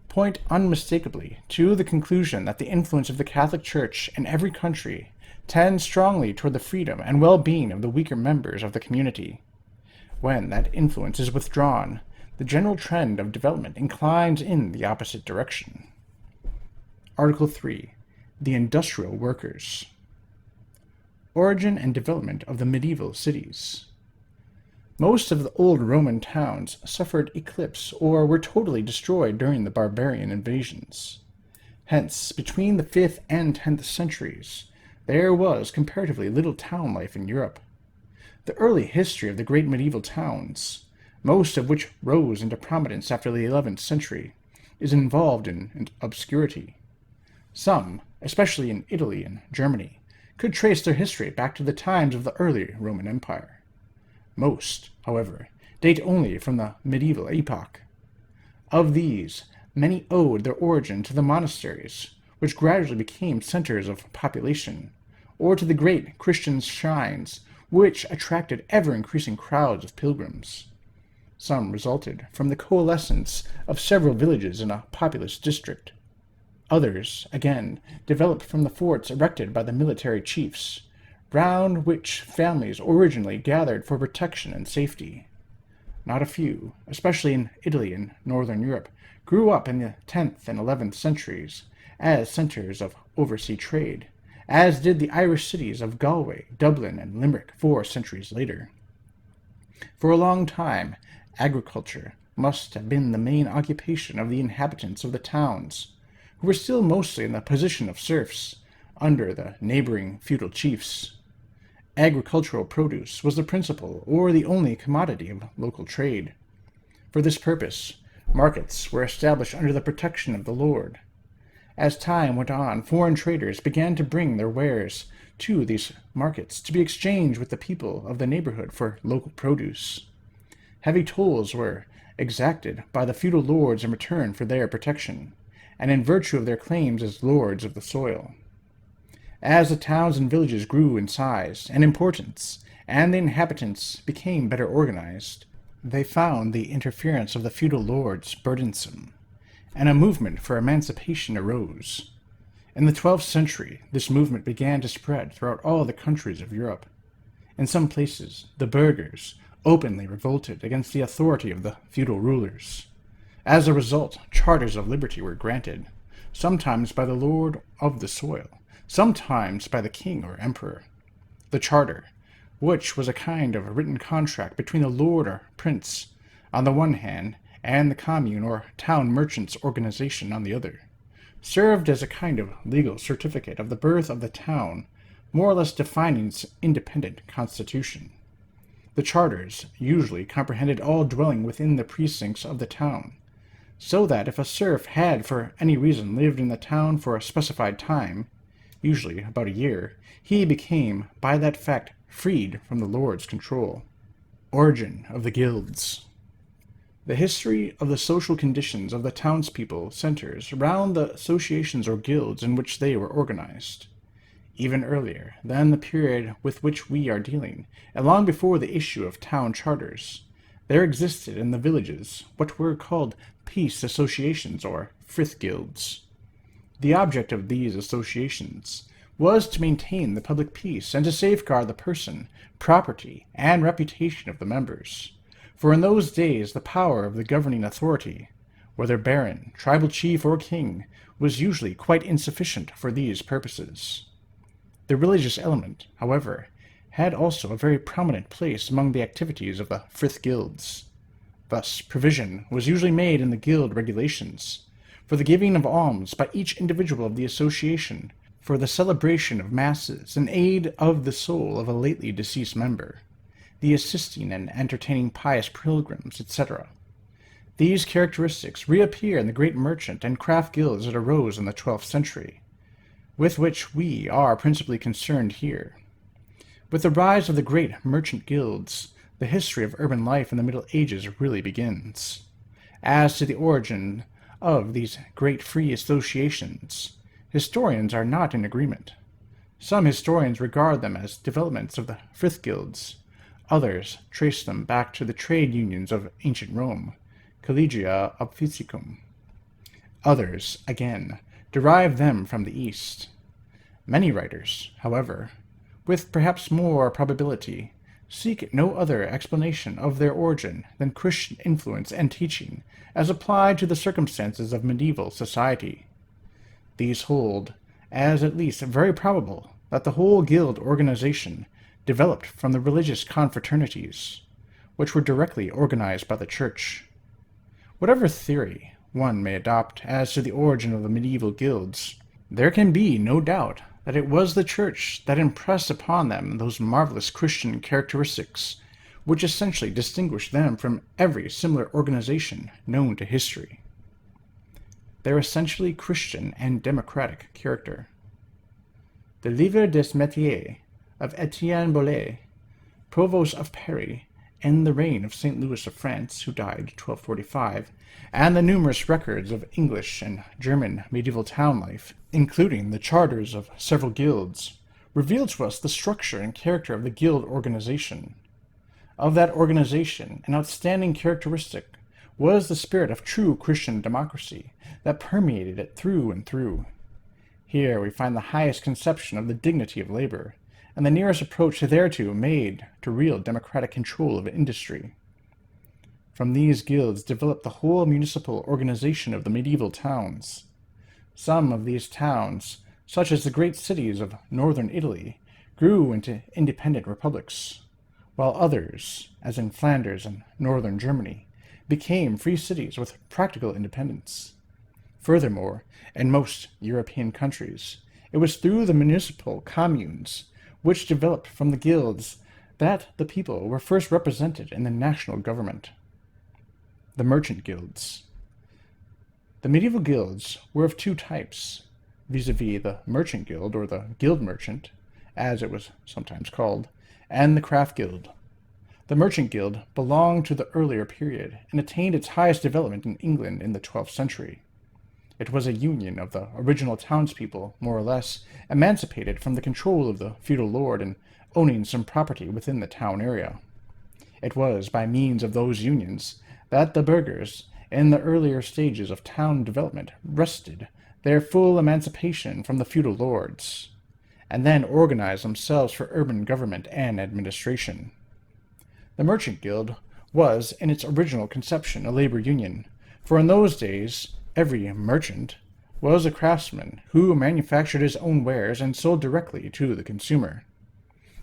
point unmistakably to the conclusion that the influence of the Catholic Church in every country tends strongly toward the freedom and well-being of the weaker members of the community. When that influence is withdrawn, the general trend of development inclines in the opposite direction. Article 3. The Industrial Workers. Origin and development of the medieval cities. Most of the old Roman towns suffered eclipse or were totally destroyed during the barbarian invasions. Hence, between the 5th and 10th centuries, there was comparatively little town life in Europe. The early history of the great medieval towns, most of which rose into prominence after the 11th century, is involved in obscurity. Some, especially in Italy and Germany, could trace their history back to the times of the early Roman Empire. Most, however, date only from the medieval epoch. Of these, many owed their origin to the monasteries, which gradually became centers of population, or to the great Christian shrines, which attracted ever-increasing crowds of pilgrims. Some resulted from the coalescence of several villages in a populous district. Others, again, developed from the forts erected by the military chiefs, round which families originally gathered for protection and safety. Not a few, especially in Italy and northern Europe, grew up in the 10th and 11th centuries as centers of oversea trade, as did the Irish cities of Galway, Dublin, and Limerick 4 centuries later. For a long time, agriculture must have been the main occupation of the inhabitants of the towns, who were still mostly in the position of serfs, under the neighboring feudal chiefs. Agricultural produce was the principal or the only commodity of local trade. For this purpose, markets were established under the protection of the lord. As time went on, foreign traders began to bring their wares to these markets to be exchanged with the people of the neighborhood for local produce. Heavy tolls were exacted by the feudal lords in return for their protection, and in virtue of their claims as lords of the soil. As the towns and villages grew in size and importance, and the inhabitants became better organized, they found the interference of the feudal lords burdensome, and a movement for emancipation arose. In the 12th century, this movement began to spread throughout all the countries of Europe. In some places, the burghers openly revolted against the authority of the feudal rulers. As a result, charters of liberty were granted, sometimes by the lord of the soil, sometimes by the king or emperor. The charter, which was a kind of written contract between the lord or prince, on the one hand, and the commune or town merchants' organization on the other, served as a kind of legal certificate of the birth of the town, more or less defining its independent constitution. The charters usually comprehended all dwelling within the precincts of the town, so that if a serf had for any reason lived in the town for a specified time, usually about a year, he became, by that fact, freed from the lord's control. Origin of the guilds. The history of the social conditions of the townspeople centers around the associations or guilds in which they were organized. Even earlier than the period with which we are dealing, and long before the issue of town charters, there existed in the villages what were called peace associations or frith guilds. The object of these associations was to maintain the public peace and to safeguard the person, property, and reputation of the members. For in those days the power of the governing authority, whether baron, tribal chief, or king, was usually quite insufficient for these purposes. The religious element, however, had also a very prominent place among the activities of the frith guilds. Thus, provision was usually made in the guild regulations for the giving of alms by each individual of the association, for the celebration of masses in aid of the soul of a lately deceased member. the assisting and entertaining pious pilgrims, etc. These characteristics reappear in the great merchant and craft guilds that arose in the 12th century, with which we are principally concerned here. With the rise of the great merchant guilds, the history of urban life in the Middle Ages really begins. As to the origin of these great free associations, historians are not in agreement. Some historians regard them as developments of the frith guilds. Others trace them back to the trade unions of ancient Rome, collegia officicum. Others, again, derive them from the East. Many writers, however, with perhaps more probability, seek no other explanation of their origin than Christian influence and teaching as applied to the circumstances of medieval society. These hold as at least very probable that the whole guild organization developed from the religious confraternities, which were directly organized by the Church. Whatever theory one may adopt as to the origin of the medieval guilds, there can be no doubt that it was the Church that impressed upon them those marvelous Christian characteristics which essentially distinguished them from every similar organization known to history. Their essentially Christian and democratic character. The Livre des Métiers of Etienne Bolet, Provost of Paris, in the reign of St. Louis of France, who died 1245, and the numerous records of English and German medieval town life, including the charters of several guilds, reveal to us the structure and character of the guild organization. Of that organization, an outstanding characteristic was the spirit of true Christian democracy that permeated it through and through. Here we find the highest conception of the dignity of labor, and the nearest approach thereto made to real democratic control of industry. From these guilds developed the whole municipal organization of the medieval towns. Some of these towns, such as the great cities of northern Italy, grew into independent republics, while others, as in Flanders and northern Germany, became free cities with practical independence. Furthermore, in most European countries, it was through the municipal communes, which developed from the guilds, that the people were first represented in the national government. The merchant guilds. The medieval guilds were of two types, vis-a-vis the merchant guild, or the guild merchant, as it was sometimes called, and the craft guild. The merchant guild belonged to the earlier period and attained its highest development in England in the 12th century. It was a union of the original townspeople, more or less, emancipated from the control of the feudal lord and owning some property within the town area. It was by means of those unions that the burghers, in the earlier stages of town development, wrested their full emancipation from the feudal lords, and then organized themselves for urban government and administration. The merchant guild was, in its original conception, a labor union, for in those days every merchant was a craftsman who manufactured his own wares and sold directly to the consumer.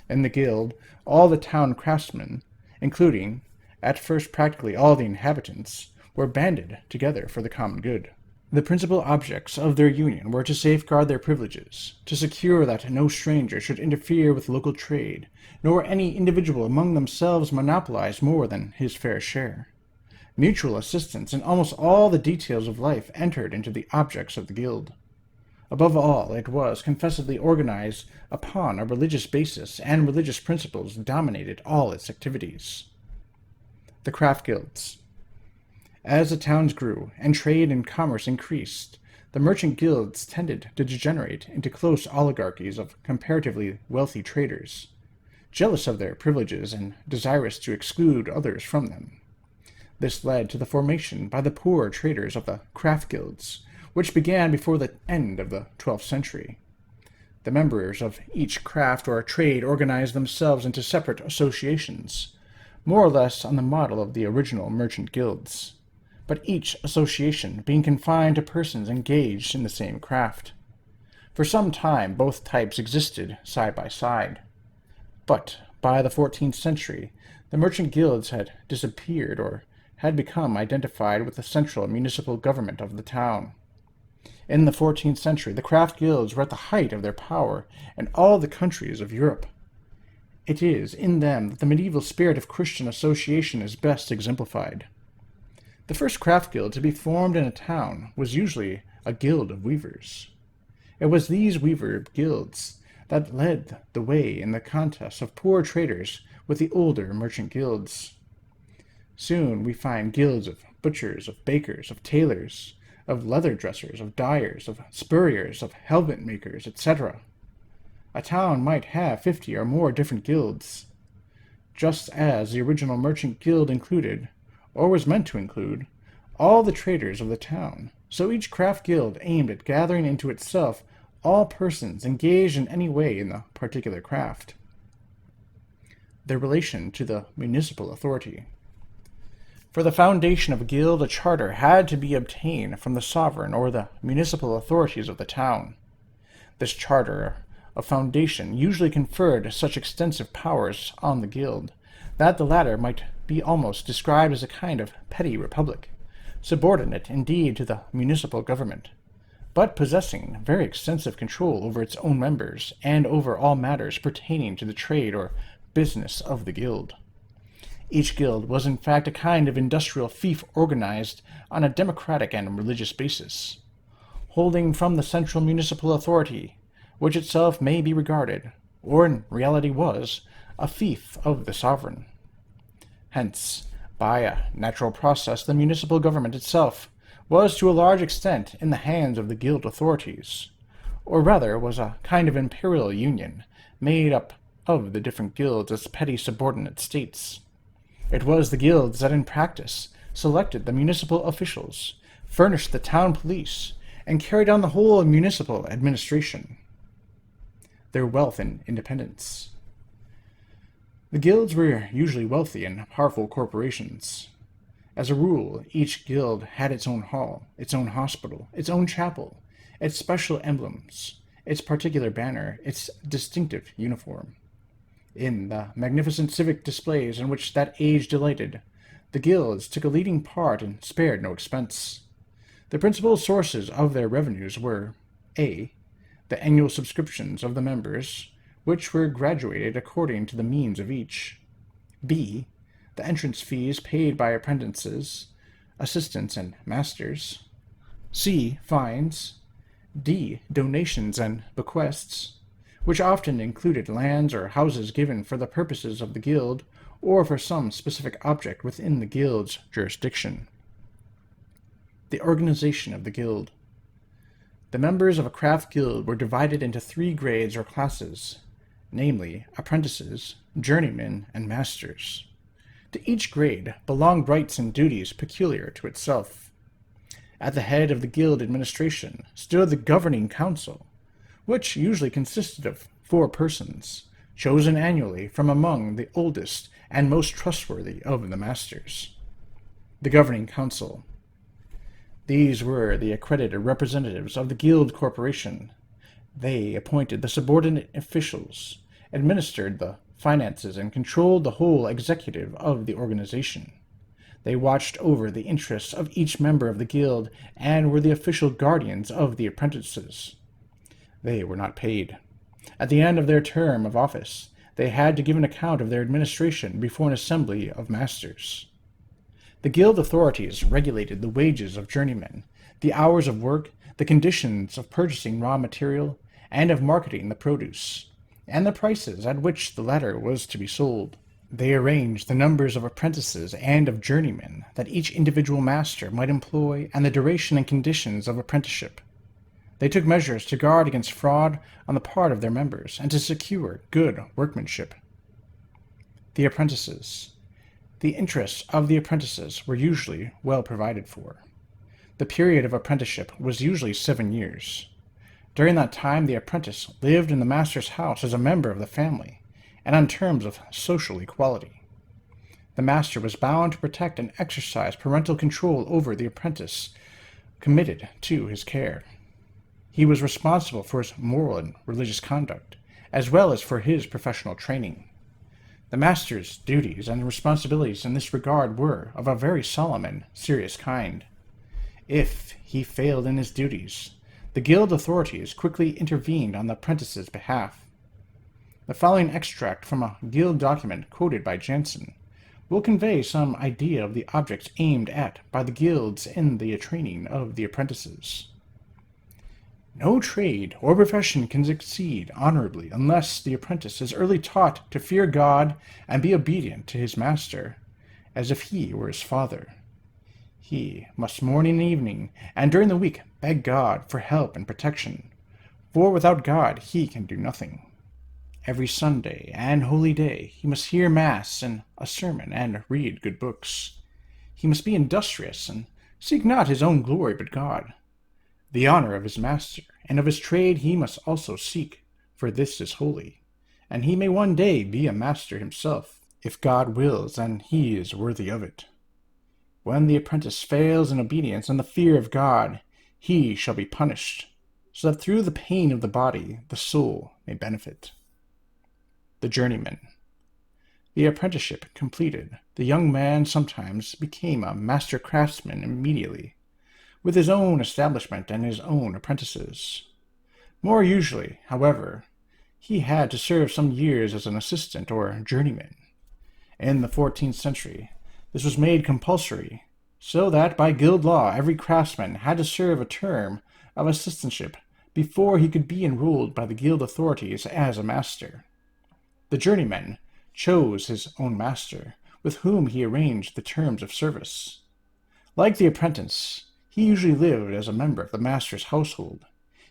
In the guild, all the town craftsmen, including, at first practically all the inhabitants, were banded together for the common good. The principal objects of their union were to safeguard their privileges, to secure that no stranger should interfere with local trade, nor any individual among themselves monopolize more than his fair share. Mutual assistance in almost all the details of life entered into the objects of the guild. Above all, it was confessedly organized upon a religious basis, and religious principles dominated all its activities. The craft guilds. As the towns grew, and trade and commerce increased, the merchant guilds tended to degenerate into close oligarchies of comparatively wealthy traders, jealous of their privileges and desirous to exclude others from them. This led to the formation by the poorer traders of the craft guilds, which began before the end of the 12th century. The members of each craft or trade organized themselves into separate associations, more or less on the model of the original merchant guilds, but each association being confined to persons engaged in the same craft. For some time both types existed side by side, but by the 14th century the merchant guilds had disappeared or had become identified with the central municipal government of the town. In the 14th century, the craft guilds were at the height of their power in all the countries of Europe. it is in them that the medieval spirit of Christian association is best exemplified. The first craft guild to be formed in a town was usually a guild of weavers. It was these weaver guilds that led the way in the contests of poor traders with the older merchant guilds. Soon we find guilds of butchers, of bakers, of tailors, of leather dressers, of dyers, of spurriers, of helmet makers, etc. A town might have 50 or more different guilds. Just as the original merchant guild included, or was meant to include, all the traders of the town, so each craft guild aimed at gathering into itself all persons engaged in any way in the particular craft. Their relation to the municipal authority. For the foundation of a guild, a charter had to be obtained from the sovereign or the municipal authorities of the town. This charter of foundation usually conferred such extensive powers on the guild that the latter might be almost described as a kind of petty republic, subordinate indeed to the municipal government, but possessing very extensive control over its own members and over all matters pertaining to the trade or business of the guild. Each guild was in fact a kind of industrial fief organized on a democratic and religious basis, holding from the central municipal authority, which itself may be regarded, or in reality was, a fief of the sovereign. Hence, by a natural process, the municipal government itself was to a large extent in the hands of the guild authorities, or rather was a kind of imperial union made up of the different guilds as petty subordinate states. It was the guilds that in practice selected the municipal officials, furnished the town police, and carried on the whole municipal administration. Their wealth and independence. The guilds were usually wealthy and powerful corporations. As a rule, each guild had its own hall, its own hospital, its own chapel, its special emblems, its particular banner, its distinctive uniform. In the magnificent civic displays in which that age delighted, the guilds took a leading part and spared no expense. The principal sources of their revenues were a. the annual subscriptions of the members, which were graduated according to the means of each; b. the entrance fees paid by apprentices, assistants, and masters; c. fines; d. donations and bequests, which often included lands or houses given for the purposes of the guild or for some specific object within the guild's jurisdiction. The organization of the guild. The members of a craft guild were divided into 3 grades or classes, namely apprentices, journeymen, and masters. To each grade belonged rights and duties peculiar to itself. At the head of the guild administration stood the governing council, which usually consisted of 4 persons, chosen annually from among the oldest and most trustworthy of the masters. The governing council. These were the accredited representatives of the guild corporation. They appointed the subordinate officials, administered the finances, and controlled the whole executive of the organization. They watched over the interests of each member of the guild and were the official guardians of the apprentices. They were not paid. At the end of their term of office, they had to give an account of their administration before an assembly of masters. The guild authorities regulated the wages of journeymen, the hours of work, the conditions of purchasing raw material, and of marketing the produce, and the prices at which the latter was to be sold. They arranged the numbers of apprentices and of journeymen that each individual master might employ and the duration and conditions of apprenticeship. They took measures to guard against fraud on the part of their members and to secure good workmanship. The apprentices. The interests of the apprentices were usually well provided for. The period of apprenticeship was usually 7 years. During that time the apprentice lived in the master's house as a member of the family, and on terms of social equality. The master was bound to protect and exercise parental control over the apprentice committed to his care. He was responsible for his moral and religious conduct, as well as for his professional training. The master's duties and responsibilities in this regard were of a very solemn and serious kind. If he failed in his duties, the guild authorities quickly intervened on the apprentice's behalf. The following extract from a Guild document quoted by Jansen will convey some idea of the objects aimed at by the guilds in the training of the apprentices. No trade or profession can succeed honorably unless the apprentice is early taught to fear God and be obedient to his master, as if he were his father. He must morning and evening, and during the week, beg God for help and protection, for without God he can do nothing. Every Sunday and holy day he must hear Mass and a sermon and read good books. He must be industrious and seek not his own glory but God. The honor of his master and of his trade he must also seek, for this is holy, and he may one day be a master himself, if God wills and he is worthy of it. When the apprentice fails in obedience and the fear of God, he shall be punished, so that through the pain of the body the soul may benefit. The journeyman. The apprenticeship completed, the young man sometimes became a master craftsman immediately, with his own establishment and his own apprentices. More usually, however, he had to serve some years as an assistant or journeyman. In the 14th century, this was made compulsory, so that by guild law every craftsman had to serve a term of assistantship before he could be enrolled by the guild authorities as a master. The journeyman chose his own master, with whom he arranged the terms of service. Like the apprentice, he usually lived as a member of the master's household.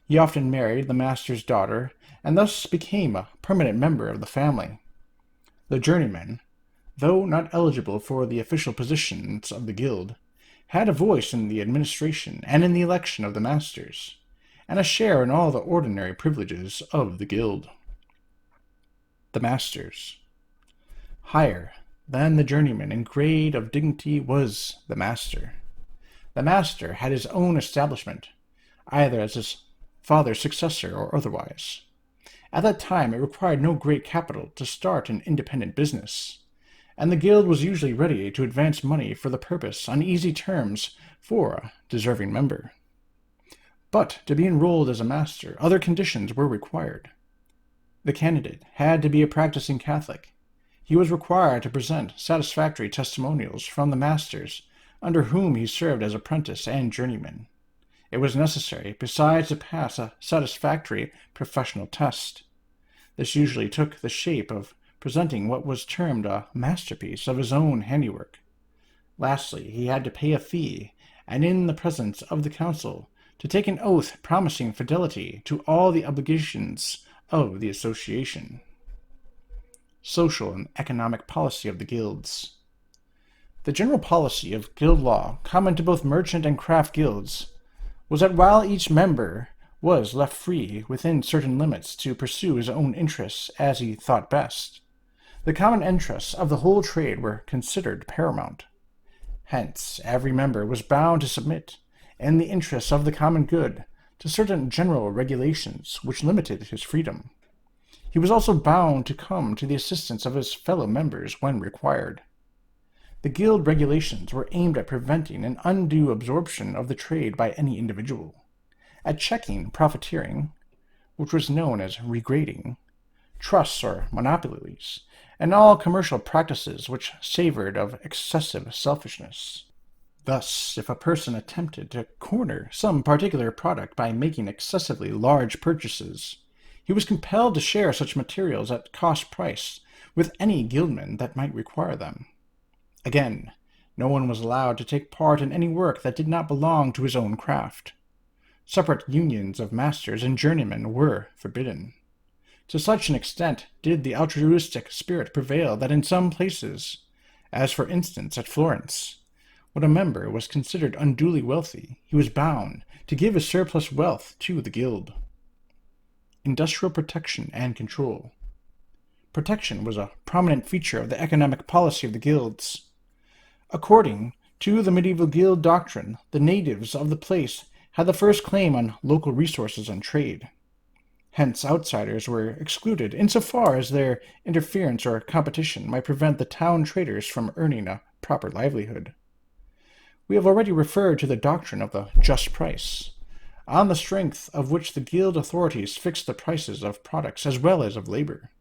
He often married the master's daughter, and thus became a permanent member of the family. The journeyman, though not eligible for the official positions of the guild, had a voice in the administration and in the election of the masters, and a share in all the ordinary privileges of the guild. The masters. Higher than the journeyman in grade of dignity was the master. The master had his own establishment, either as his father's successor or otherwise. At that time it required no great capital to start an independent business, and the guild was usually ready to advance money for the purpose on easy terms for a deserving member. But to be enrolled as a master, other conditions were required. The candidate had to be a practicing Catholic. He was required to present satisfactory testimonials from the masters under whom he served as apprentice and journeyman. It was necessary, besides, to pass a satisfactory professional test. This usually took the shape of presenting what was termed a masterpiece of his own handiwork. Lastly, he had to pay a fee, and in the presence of the council, to take an oath promising fidelity to all the obligations of the association. Social and economic policy of the guilds. The general policy of guild law, common to both merchant and craft guilds, was that while each member was left free within certain limits to pursue his own interests as he thought best, the common interests of the whole trade were considered paramount. Hence, every member was bound to submit, in the interests of the common good, to certain general regulations which limited his freedom. He was also bound to come to the assistance of his fellow members when required. The guild regulations were aimed at preventing an undue absorption of the trade by any individual, at checking profiteering, which was known as regrading, trusts or monopolies, and all commercial practices which savored of excessive selfishness. Thus, if a person attempted to corner some particular product by making excessively large purchases, he was compelled to share such materials at cost price with any guildman that might require them. Again, no one was allowed to take part in any work that did not belong to his own craft. Separate unions of masters and journeymen were forbidden. To such an extent did the altruistic spirit prevail that in some places, as for instance at Florence, when a member was considered unduly wealthy, he was bound to give his surplus wealth to the guild. Industrial protection and control. Protection was a prominent feature of the economic policy of the guilds. According to the medieval guild doctrine, the natives of the place had the first claim on local resources and trade. Hence, outsiders were excluded insofar as their interference or competition might prevent the town traders from earning a proper livelihood. We have already referred to the doctrine of the just price, on the strength of which the guild authorities fixed the prices of products as well as of labor.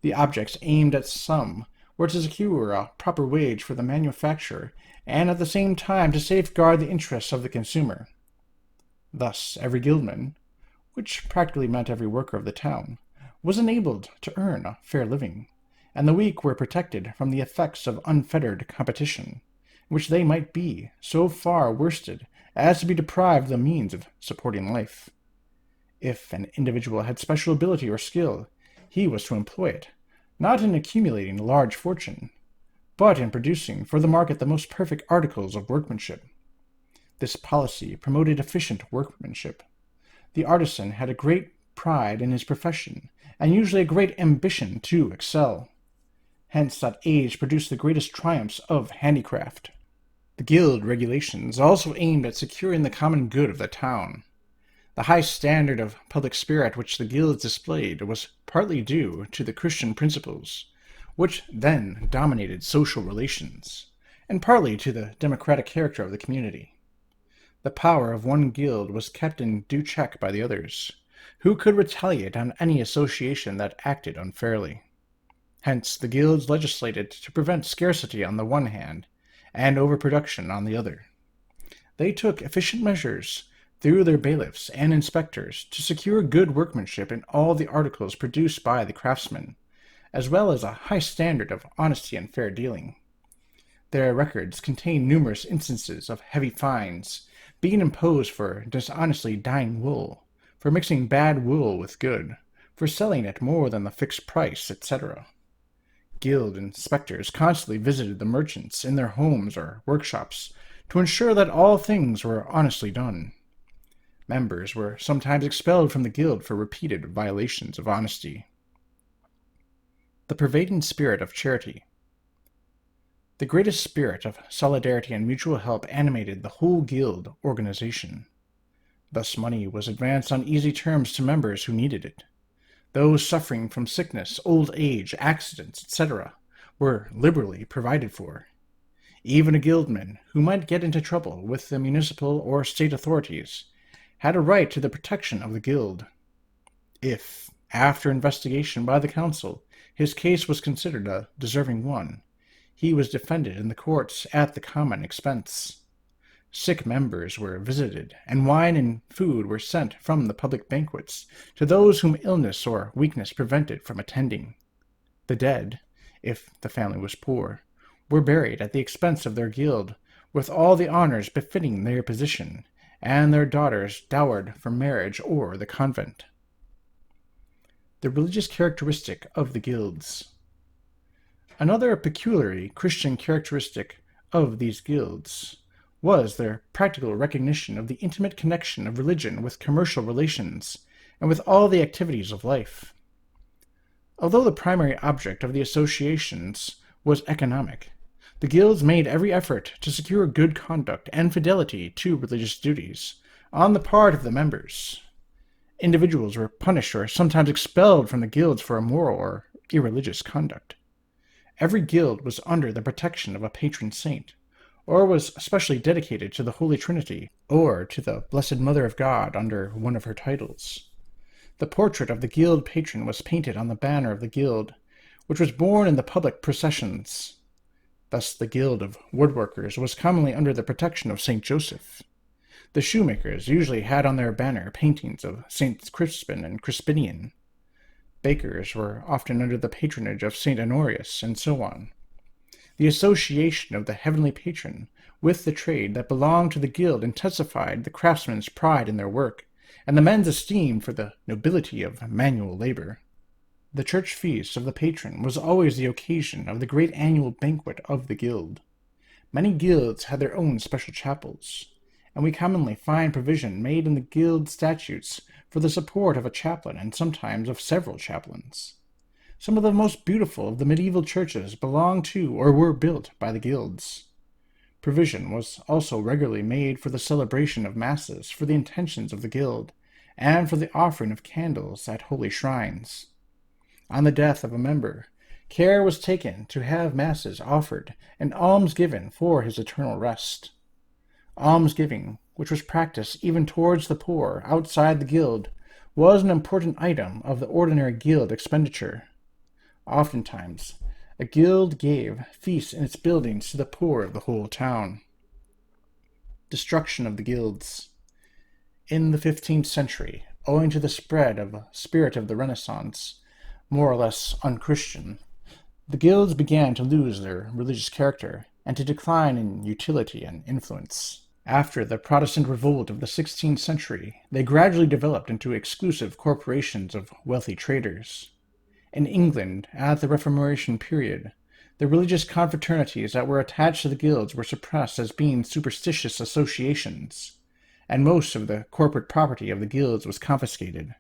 The objects aimed at some were to secure a proper wage for the manufacturer and at the same time to safeguard the interests of the consumer. Thus, every guildman, which practically meant every worker of the town, was enabled to earn a fair living, and the weak were protected from the effects of unfettered competition, in which they might be so far worsted as to be deprived of the means of supporting life. If an individual had special ability or skill, he was to employ it, not in accumulating a large fortune, but in producing for the market the most perfect articles of workmanship. This policy promoted efficient workmanship. The artisan had a great pride in his profession, and usually a great ambition to excel. Hence that age produced the greatest triumphs of handicraft. The guild regulations also aimed at securing the common good of the town. The high standard of public spirit which the guilds displayed was partly due to the Christian principles, which then dominated social relations, and partly to the democratic character of the community. The power of one guild was kept in due check by the others, who could retaliate on any association that acted unfairly. Hence, the guilds legislated to prevent scarcity on the one hand, and overproduction on the other. They took efficient measures through their bailiffs and inspectors to secure good workmanship in all the articles produced by the craftsmen, as well as a high standard of honesty and fair dealing. Their records contain numerous instances of heavy fines being imposed for dishonestly dyeing wool, for mixing bad wool with good, for selling at more than the fixed price, etc. Guild inspectors constantly visited the merchants in their homes or workshops to ensure that all things were honestly done. Members were sometimes expelled from the guild for repeated violations of honesty. The pervading spirit of charity. The greatest spirit of solidarity and mutual help animated the whole guild organization. Thus money was advanced on easy terms to members who needed it. Those suffering from sickness, old age, accidents, etc., were liberally provided for. Even a guildman who might get into trouble with the municipal or state authorities had a right to the protection of the guild. If, after investigation by the council, his case was considered a deserving one, he was defended in the courts at the common expense. Sick members were visited, and wine and food were sent from the public banquets to those whom illness or weakness prevented from attending. The dead, if the family was poor, were buried at the expense of their guild, with all the honors befitting their position, and their daughters dowered for marriage or the convent. The religious characteristic of the guilds. Another peculiarly Christian characteristic of these guilds was their practical recognition of the intimate connection of religion with commercial relations and with all the activities of life. Although the primary object of the associations was economic, the guilds made every effort to secure good conduct and fidelity to religious duties on the part of the members. Individuals were punished or sometimes expelled from the guilds for immoral or irreligious conduct. Every guild was under the protection of a patron saint, or was especially dedicated to the Holy Trinity, or to the Blessed Mother of God under one of her titles. The portrait of the guild patron was painted on the banner of the guild, which was borne in the public processions. Thus the guild of woodworkers was commonly under the protection of Saint Joseph. The shoemakers usually had on their banner paintings of Saints Crispin and Crispinian. Bakers were often under the patronage of Saint Honorius, and so on. The association of the heavenly patron with the trade that belonged to the guild intensified the craftsmen's pride in their work, and the men's esteem for the nobility of manual labor. The church feast of the patron was always the occasion of the great annual banquet of the guild. Many guilds had their own special chapels, and we commonly find provision made in the guild statutes for the support of a chaplain and sometimes of several chaplains. Some of the most beautiful of the medieval churches belonged to or were built by the guilds. Provision was also regularly made for the celebration of masses for the intentions of the guild, and for the offering of candles at holy shrines. On the death of a member, care was taken to have masses offered and alms given for his eternal rest. Almsgiving, which was practiced even towards the poor outside the guild, was an important item of the ordinary guild expenditure. Oftentimes, a guild gave feasts in its buildings to the poor of the whole town. Destruction of the guilds. In the 15th century, owing to the spread of a spirit of the Renaissance, more or less unchristian, the guilds began to lose their religious character and to decline in utility and influence. After the Protestant revolt of the 16th century, they gradually developed into exclusive corporations of wealthy traders. In England, at the Reformation period, the religious confraternities that were attached to the guilds were suppressed as being superstitious associations, and most of the corporate property of the guilds was confiscated.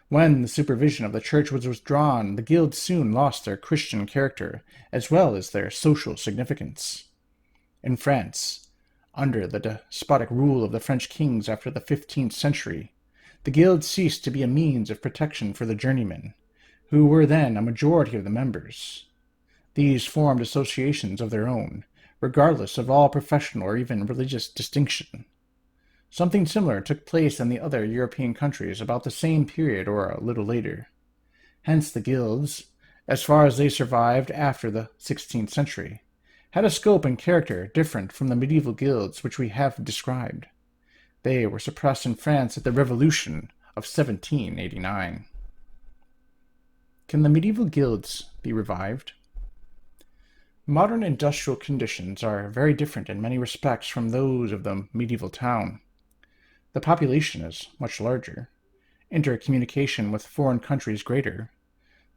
When the supervision of the church was withdrawn, the guilds soon lost their Christian character, as well as their social significance. In France, under the despotic rule of the French kings after the 15th century, the guilds ceased to be a means of protection for the journeymen, who were then a majority of the members. These formed associations of their own, regardless of all professional or even religious distinction. Something similar took place in the other European countries about the same period or a little later. Hence the guilds, as far as they survived after the 16th century, had a scope and character different from the medieval guilds which we have described. They were suppressed in France at the Revolution of 1789. Can the medieval guilds be revived? Modern industrial conditions are very different in many respects from those of the medieval town. The population is much larger, intercommunication with foreign countries greater,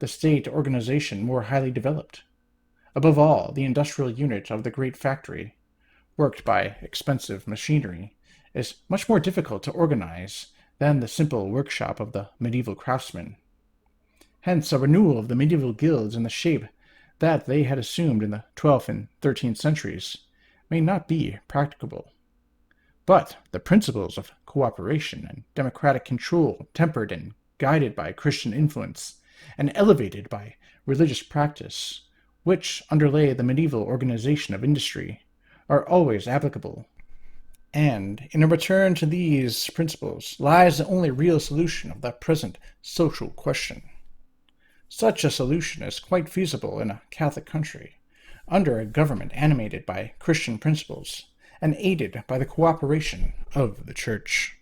the state organization more highly developed. Above all, the industrial unit of the great factory, worked by expensive machinery, is much more difficult to organize than the simple workshop of the medieval craftsman. Hence, a renewal of the medieval guilds in the shape that they had assumed in the 12th and 13th centuries may not be practicable. But the principles of cooperation and democratic control, tempered and guided by Christian influence, and elevated by religious practice, which underlay the medieval organization of industry, are always applicable. And in a return to these principles lies the only real solution of the present social question. Such a solution is quite feasible in a Catholic country, under a government animated by Christian principles, and aided by the cooperation of the Church.